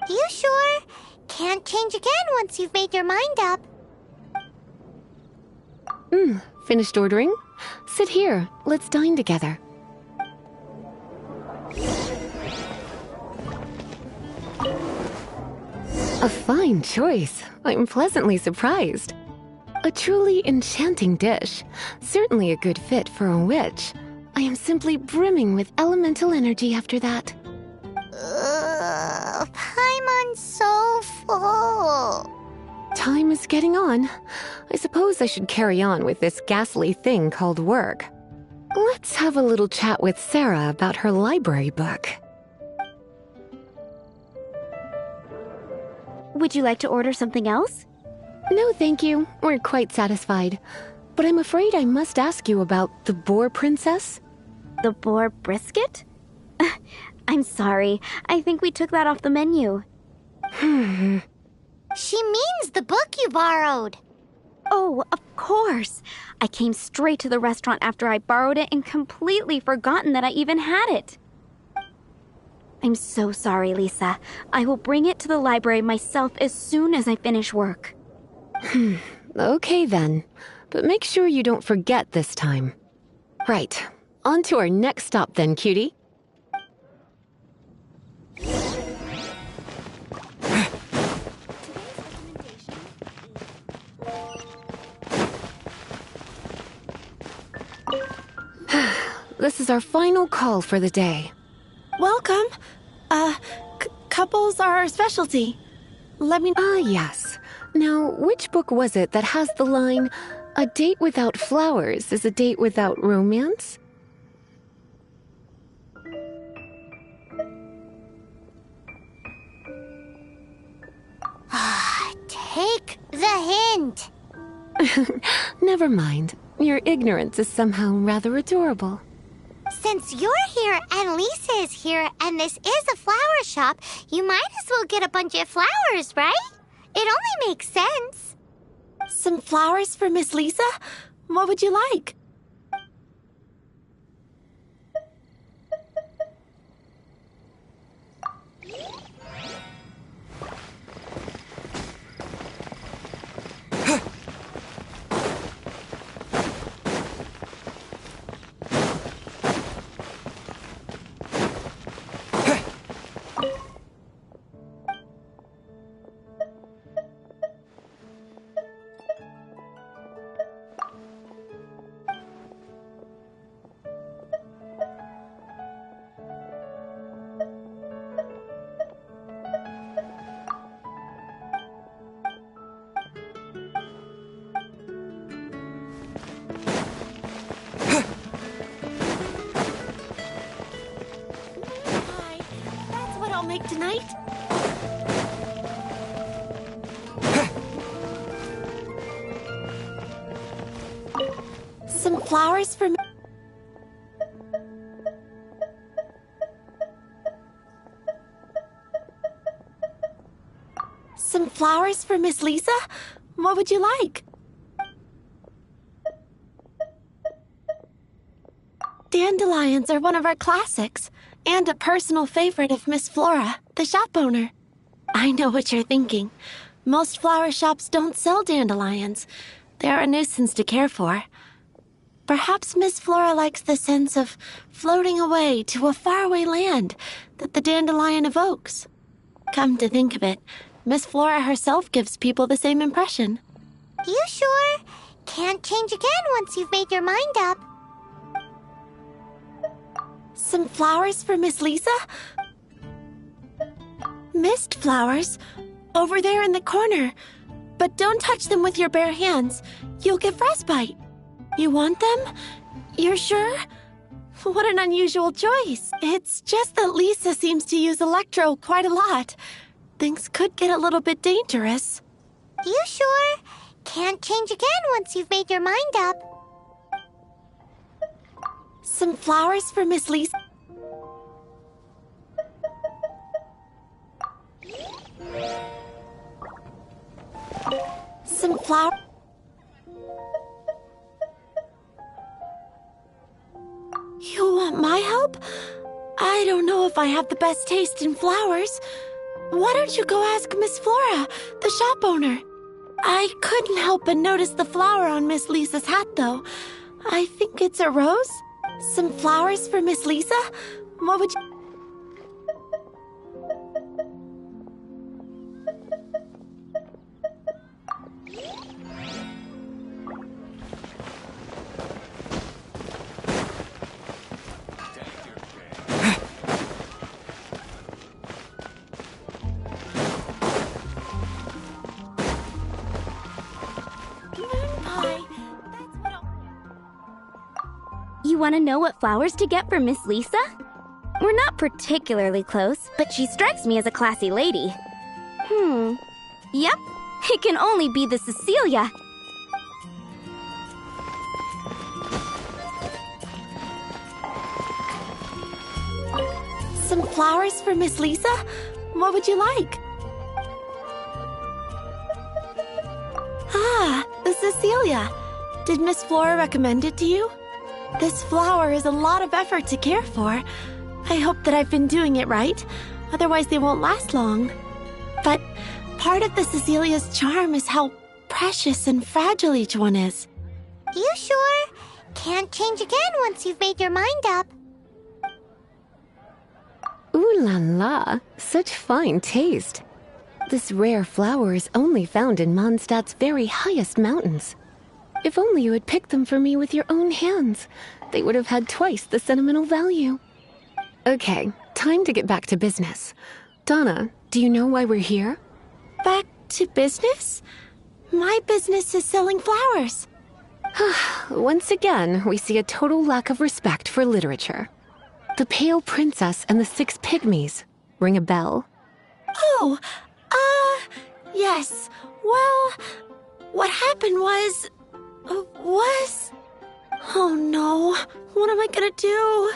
You sure? Can't change again once you've made your mind up. Finished ordering? Sit here. Let's dine together. A fine choice. I'm pleasantly surprised. A truly enchanting dish. Certainly a good fit for a witch. I am simply brimming with elemental energy after that. Paimon's so full. Time is getting on. I suppose I should carry on with this ghastly thing called work. Let's have a little chat with Sarah about her library book. Would you like to order something else? No, thank you. We're quite satisfied. But I'm afraid I must ask you about the boar princess. The boar brisket? I'm sorry. I think we took that off the menu. She means the book you borrowed. Oh, of course. I came straight to the restaurant after I borrowed it and completely forgotten that I even had it. I'm so sorry, Lisa. I will bring it to the library myself as soon as I finish work. Okay then. But make sure you don't forget this time. Right. On to our next stop then, cutie. This is our final call for the day. Welcome. Couples are our specialty. Let me... yes. Now, which book was it that has the line, "A date without flowers is a date without romance"? Take the hint. Never mind. Your ignorance is somehow rather adorable. Since you're here and Lisa is here and this is a flower shop, you might as well get a bunch of flowers, right? It only makes sense. Some flowers for Miss Lisa? What would you like? I'll make tonight? Some flowers for me. Some flowers for Miss Lisa? What would you like? Dandelions are one of our classics. And a personal favorite of Miss Flora, the shop owner. I know what you're thinking. Most flower shops don't sell dandelions. They're a nuisance to care for. Perhaps Miss Flora likes the sense of floating away to a faraway land that the dandelion evokes. Come to think of it, Miss Flora herself gives people the same impression. You sure? Can't change again once you've made your mind up. Some flowers for Miss Lisa? Mist flowers? Over there in the corner. But don't touch them with your bare hands. You'll get frostbite. You want them? You're sure? What an unusual choice. It's just that Lisa seems to use Electro quite a lot. Things could get a little bit dangerous. You sure? Can't change again once you've made your mind up. Some flowers for Miss Lisa? Some flower... You want my help? I don't know if I have the best taste in flowers. Why don't you go ask Miss Flora, the shop owner? I couldn't help but notice the flower on Miss Lisa's hat, though. I think it's a rose? Some flowers for Miss Lisa? What would you... You want to know what flowers to get for Miss Lisa? We're not particularly close, but she strikes me as a classy lady. Yep, it can only be the Cecilia. Some flowers for Miss Lisa? What would you like? Ah, the Cecilia. Did Miss Flora recommend it to you? This flower is a lot of effort to care for. I hope that I've been doing it right, otherwise they won't last long. But part of the Cecilia's charm is how precious and fragile each one is. You sure? Can't change again once you've made your mind up. Ooh la la, such fine taste. This rare flower is only found in Mondstadt's very highest mountains. If only you had picked them for me with your own hands, they would have had twice the sentimental value. Okay, time to get back to business. Donna, do you know why we're here? Back to business? My business is selling flowers. Once again, we see a total lack of respect for literature. The Pale Princess and the Six Pygmies. Ring a bell? Oh, yes. Well, what happened was... Oh no, what am I gonna do?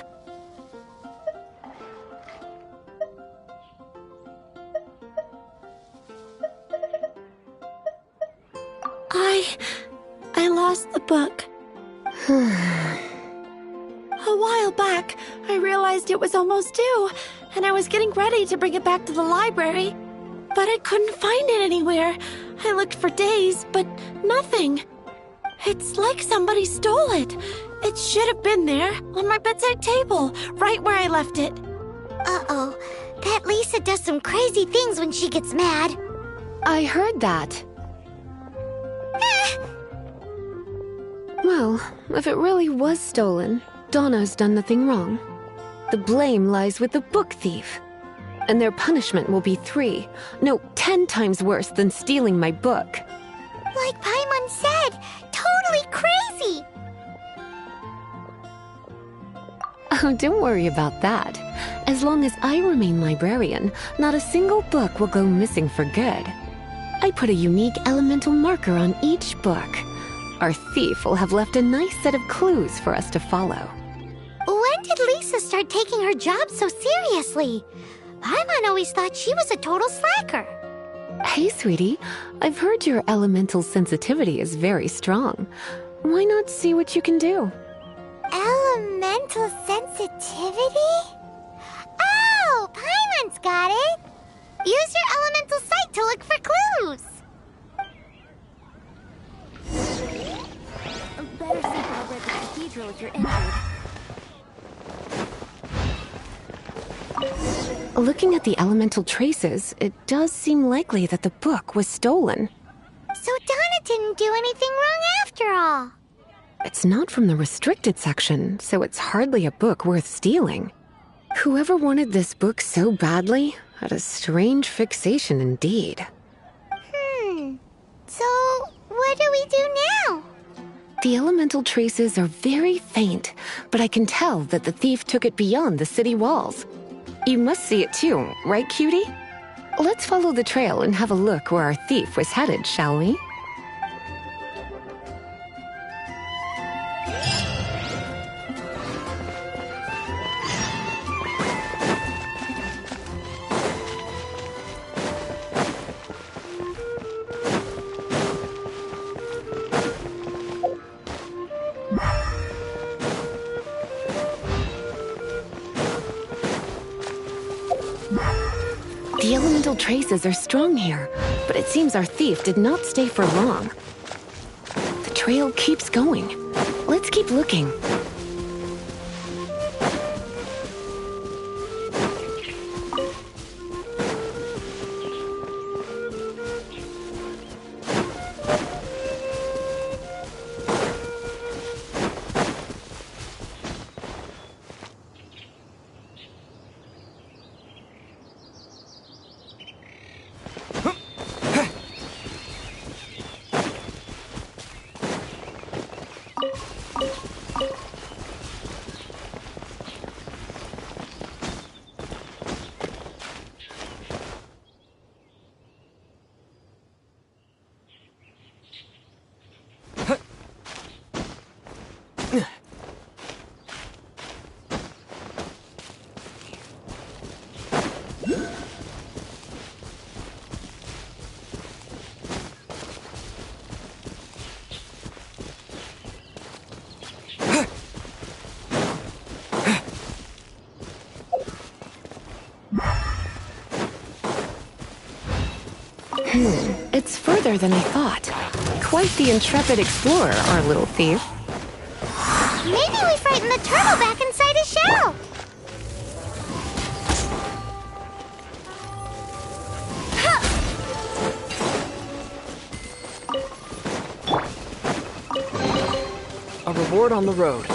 I lost the book. A while back, I realized it was almost due, and I was getting ready to bring it back to the library. But I couldn't find it anywhere. I looked for days, but nothing. It's like somebody stole it. It should have been there, on my bedside table, right where I left it. Uh-oh. That Lisa does some crazy things when she gets mad. I heard that. Well, if it really was stolen, Donna's done nothing wrong. The blame lies with the book thief. And their punishment will be 10 times worse than stealing my book. Like Paimon said, totally crazy! Oh, don't worry about that. As long as I remain librarian, not a single book will go missing for good. I put a unique elemental marker on each book. Our thief will have left a nice set of clues for us to follow. When did Lisa start taking her job so seriously? Paimon always thought she was a total slacker. Hey, sweetie. I've heard your elemental sensitivity is very strong. Why not see what you can do? Elemental sensitivity? Oh, Paimon's got it! Use your elemental sight to look for clues! Better sleep over at the cathedral if you're injured. Looking at the elemental traces, it does seem likely that the book was stolen. So Donna didn't do anything wrong after all. It's not from the restricted section, so it's hardly a book worth stealing. Whoever wanted this book so badly had a strange fixation indeed. So what do we do now? The elemental traces are very faint, but I can tell that the thief took it beyond the city walls. You must see it too, right, cutie? Let's follow the trail and have a look where our thief was headed, shall we? The elemental traces are strong here, but it seems our thief did not stay for long. The trail keeps going. Let's keep looking. It's further than I thought. Quite the intrepid explorer, our little thief. Maybe we frightened the turtle back inside his shell. A reward on the road.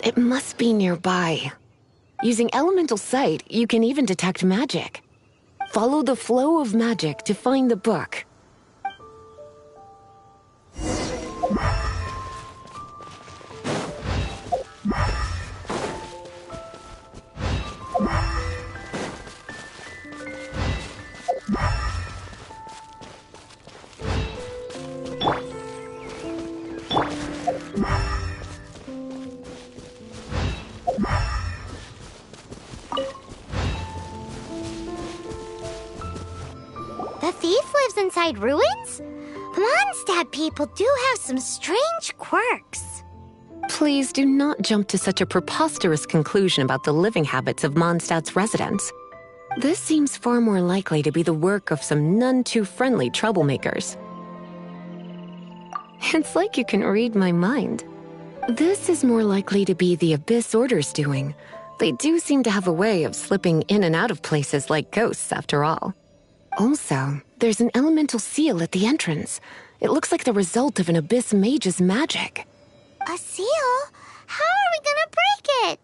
It must be nearby. Using elemental sight, you can even detect magic. Follow the flow of magic to find the book. The thief lives inside ruins? Mondstadt people do have some strange quirks. Please do not jump to such a preposterous conclusion about the living habits of Mondstadt's residents. This seems far more likely to be the work of some none-too-friendly troublemakers. It's like you can read my mind. This is more likely to be the Abyss Order's doing. They do seem to have a way of slipping in and out of places like ghosts, after all. Also, there's an elemental seal at the entrance. It looks like the result of an Abyss mage's magic. A seal? How are we gonna break it?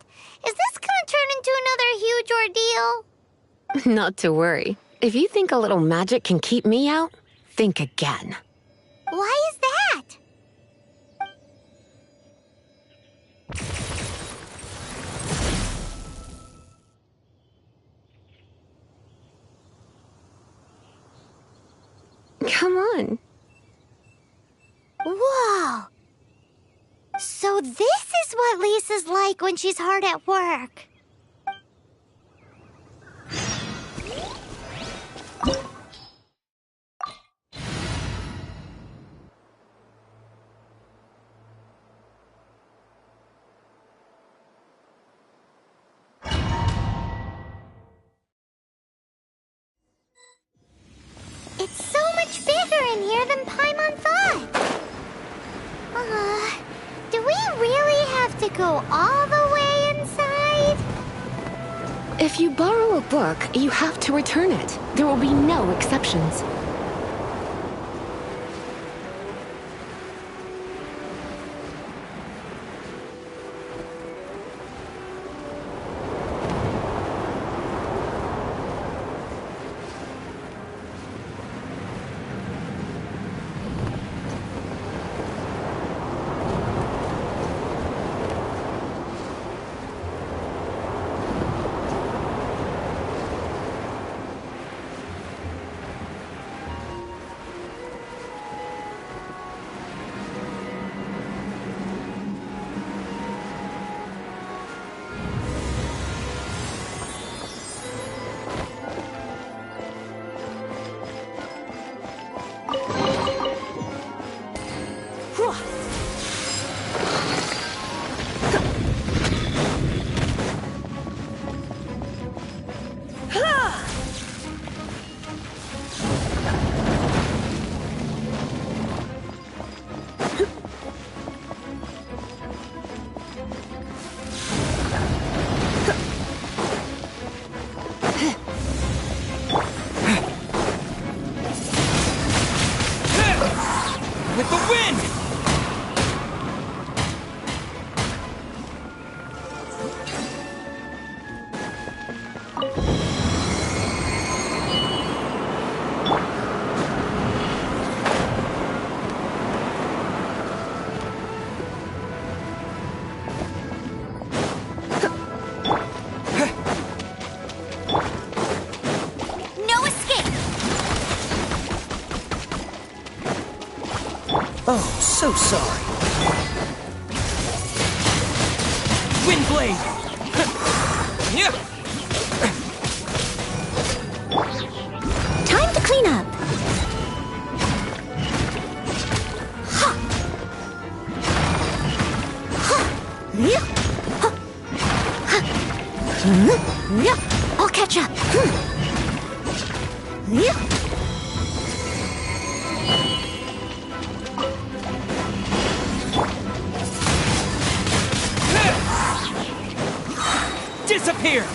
Is this gonna turn into another huge ordeal? Not to worry. If you think a little magic can keep me out, think again. Why is that? Come on. Whoa! So this is what Lisa's like when she's hard at work. It's so much much bigger in here than Paimon thought. Do we really have to go all the way inside? If you borrow a book, you have to return it. There will be no exceptions. With the wind! No escape! Oh, so sorry. Wind blade! Yeah! Time to clean up. Ha! Ha! Yeah! Ha! Ha! Yeah! I'll catch up. Yeah! Disappear!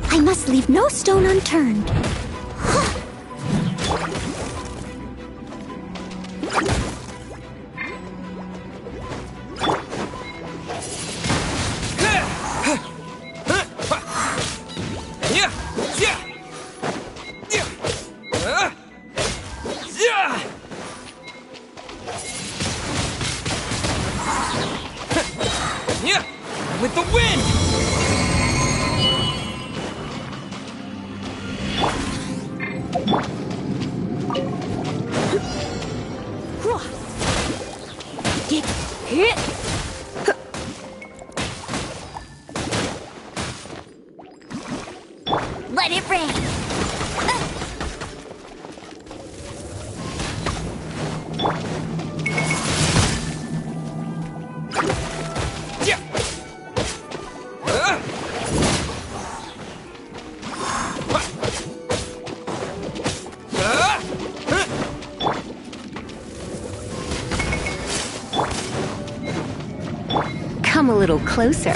I must leave no stone unturned. With the wind! Let it rain. Come a little closer.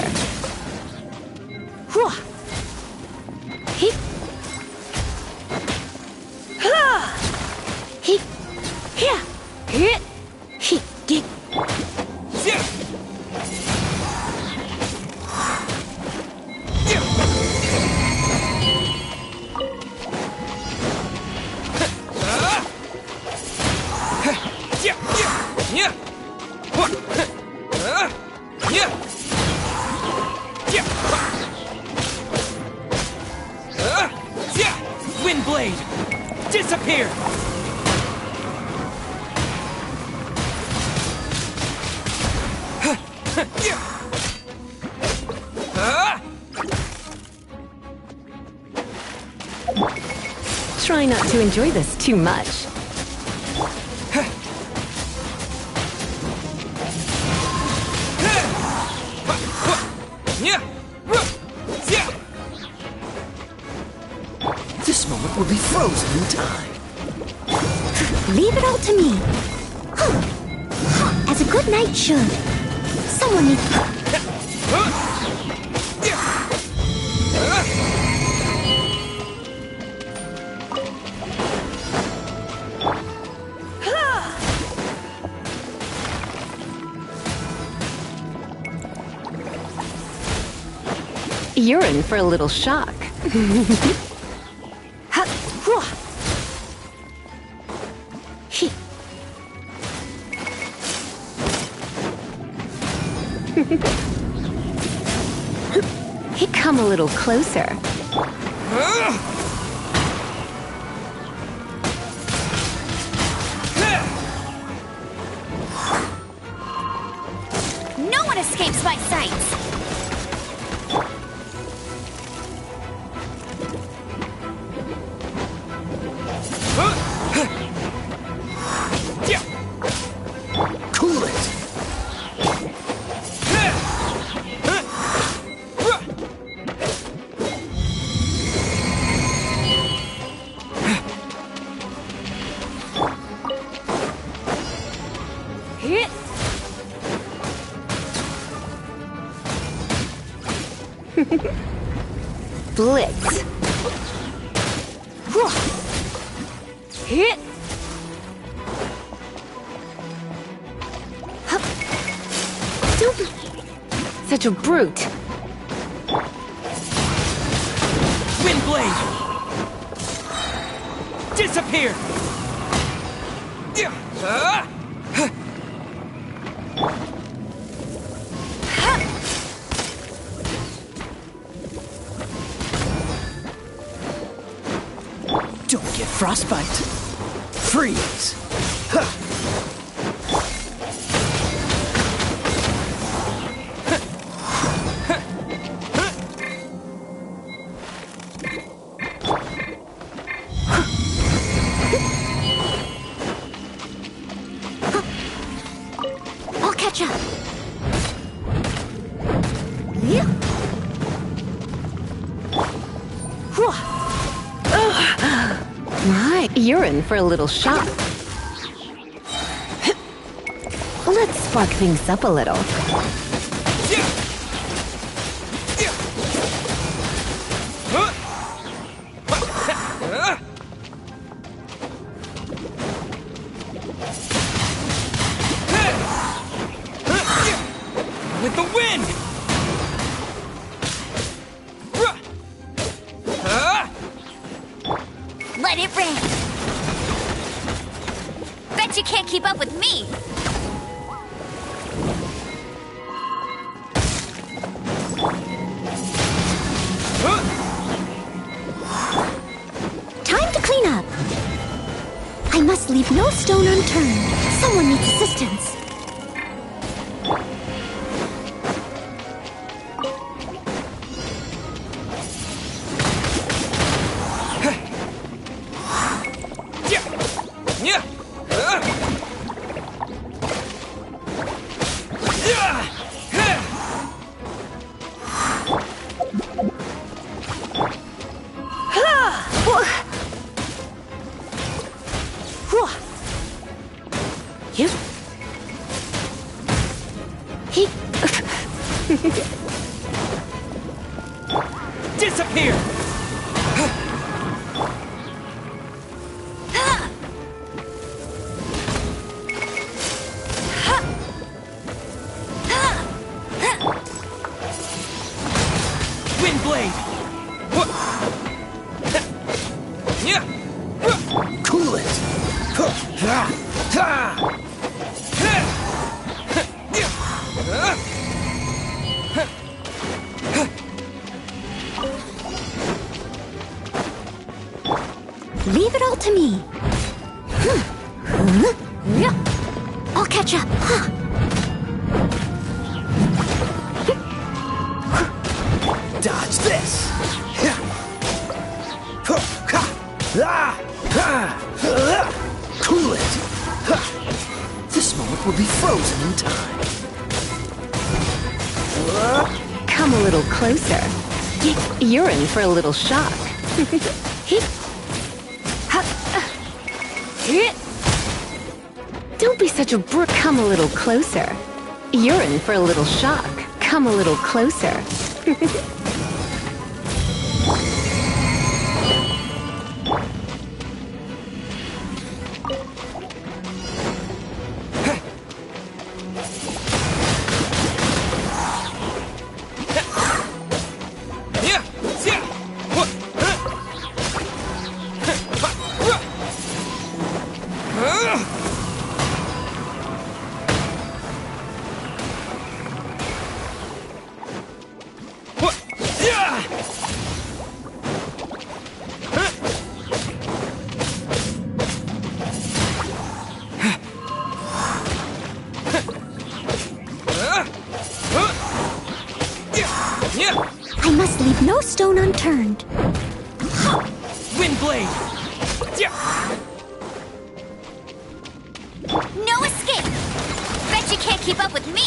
Wind blade! Disappear! try not to enjoy this too much. This moment will be frozen in time. Leave it all to me. As a good knight should. Someone needs... You're in for a little shock. Come a little closer. No one escapes my sights! Cool it! Blitz. Hit! Don't be such a brute. Wind blade! Disappear! Don't get frostbite. Freeze! I'll catch up. My, you're in for a little shock. Let's spark things up a little. With the wind! Let it rain! Bet you can't keep up with me! Time to clean up. I must leave no stone unturned. Someone needs assistance. Disappear! Wind blade! Cool it! Leave it all to me. I'll catch up. Dodge this! book will be frozen in time. Come a little closer. You're in for a little shock. Don't be such a brook. Come a little closer. You're in for a little shock. Come a little closer. I must leave no stone unturned. Wind blade! No escape! Bet you can't keep up with me!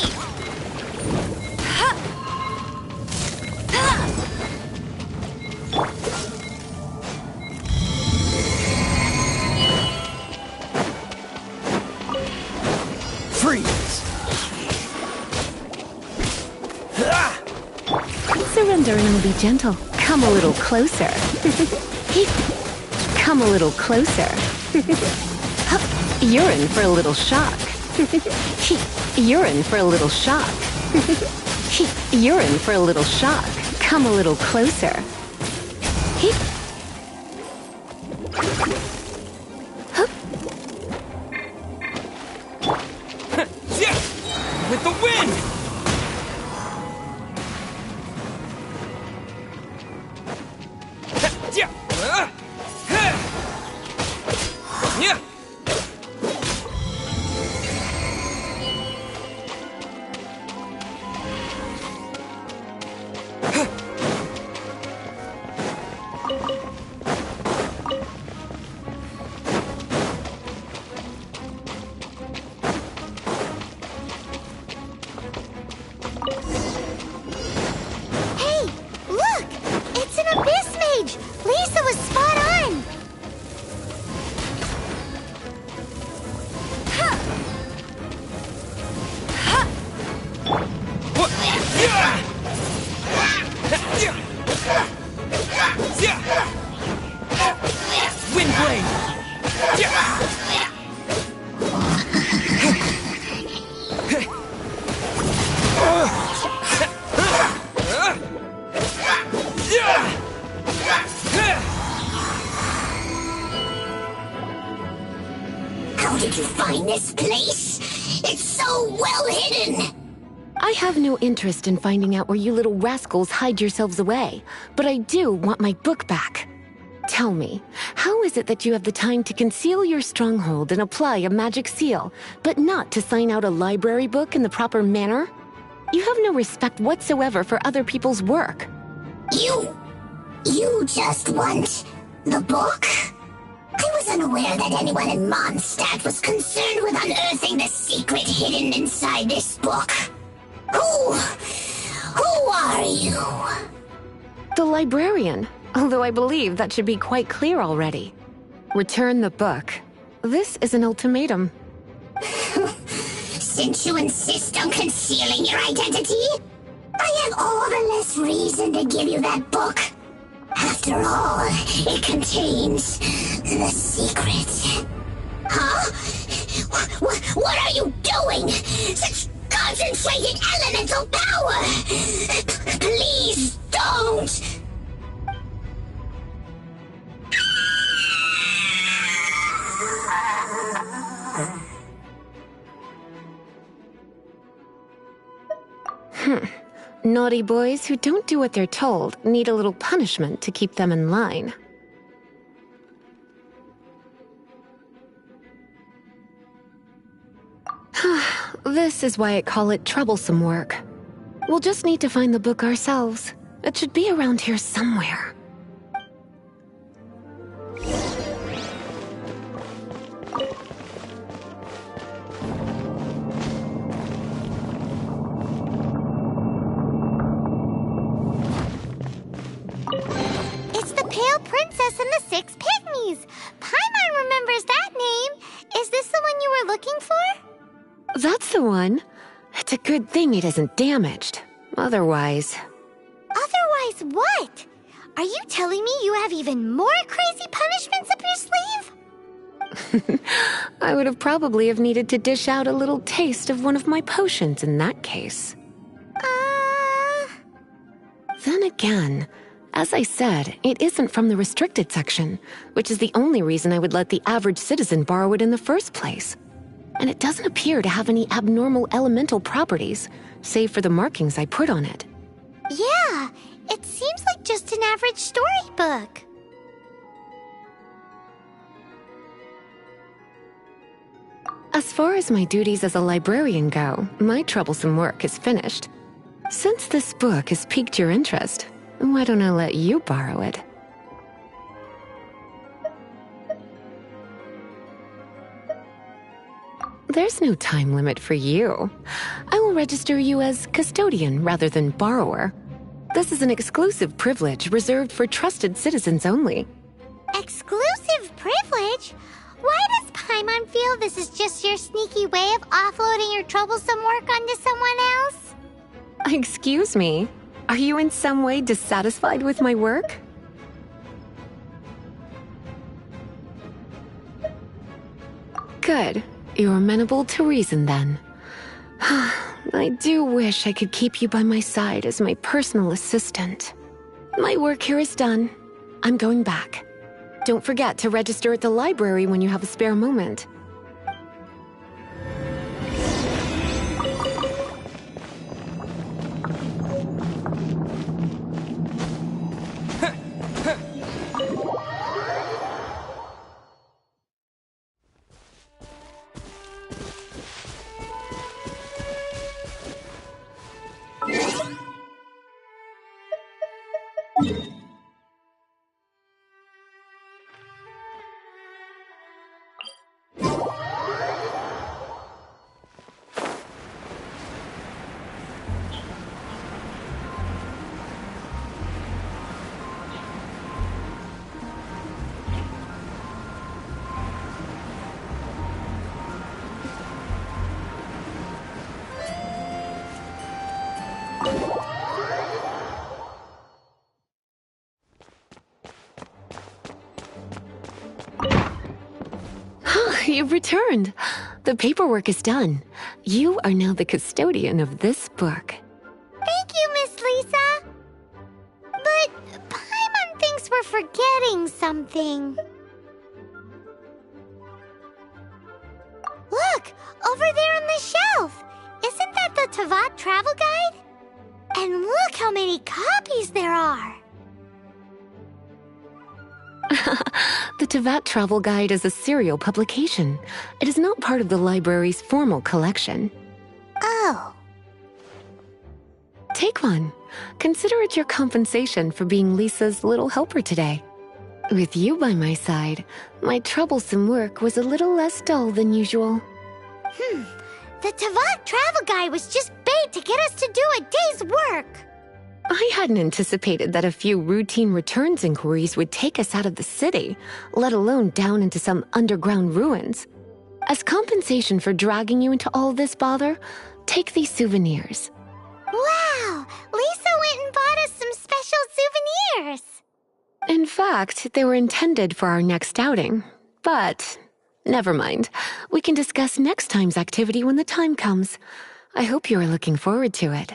Freeze! Surrender and I'll be gentle. Come a little closer. Come a little closer. You're in for a little shock. You're in for a little shock. You're in for a little shock. Come a little closer. With the wind! Hey, look! It's an abyss mage! Lisa was spot on! Wind blade! How did you find this place? It's so well hidden! I have no interest in finding out where you little rascals hide yourselves away, but I do want my book back. Tell me, how is it that you have the time to conceal your stronghold and apply a magic seal, but not to sign out a library book in the proper manner? You have no respect whatsoever for other people's work. You just want the book? I was unaware that anyone in Mondstadt was concerned with unearthing the secret hidden inside this book. Who are you? The librarian, although I believe that should be quite clear already. Return the book. This is an ultimatum. Since you insist on concealing your identity, I have all the less reason to give you that book. After all, it contains the secret. Huh? What are you doing? Such concentrated elemental power! Please don't! Naughty boys who don't do what they're told need a little punishment to keep them in line. This is why I call it troublesome work. We'll just need to find the book ourselves. It should be around here somewhere. one. It's a good thing it isn't damaged. Otherwise... Otherwise what? Are you telling me you have even more crazy punishments up your sleeve? I would have probably have needed to dish out a little taste of one of my potions in that case. Then again, as I said, it isn't from the restricted section, which is the only reason I would let the average citizen borrow it in the first place. And it doesn't appear to have any abnormal elemental properties, save for the markings I put on it. Yeah, it seems like just an average storybook. As far as my duties as a librarian go, my troublesome work is finished. Since this book has piqued your interest, why don't I let you borrow it? There's no time limit for you. I will register you as custodian rather than borrower. This is an exclusive privilege reserved for trusted citizens only. Exclusive privilege? Why does Paimon feel this is just your sneaky way of offloading your troublesome work onto someone else? Excuse me, are you in some way dissatisfied with my work? Good. You're amenable to reason then. I do wish I could keep you by my side as my personal assistant. My work here is done. I'm going back. Don't forget to register at the library when you have a spare moment. You've returned. The paperwork is done. You are now the custodian of this book. Thank you, Miss Lisa. But Paimon thinks we're forgetting something. Look, over there on the shelf. Isn't that the Tavat travel guide? And look how many copies there are. The Tavat Travel Guide is a serial publication. It is not part of the library's formal collection. Oh. Take one. Consider it your compensation for being Lisa's little helper today. With you by my side, my troublesome work was a little less dull than usual. The Tavat travel guide was just bait to get us to do a day's work. I hadn't anticipated that a few routine returns inquiries would take us out of the city, let alone down into some underground ruins. As compensation for dragging you into all this bother, take these souvenirs. Wow! Lisa went and bought us some special souvenirs! In fact, they were intended for our next outing. But, never mind. We can discuss next time's activity when the time comes. I hope you are looking forward to it.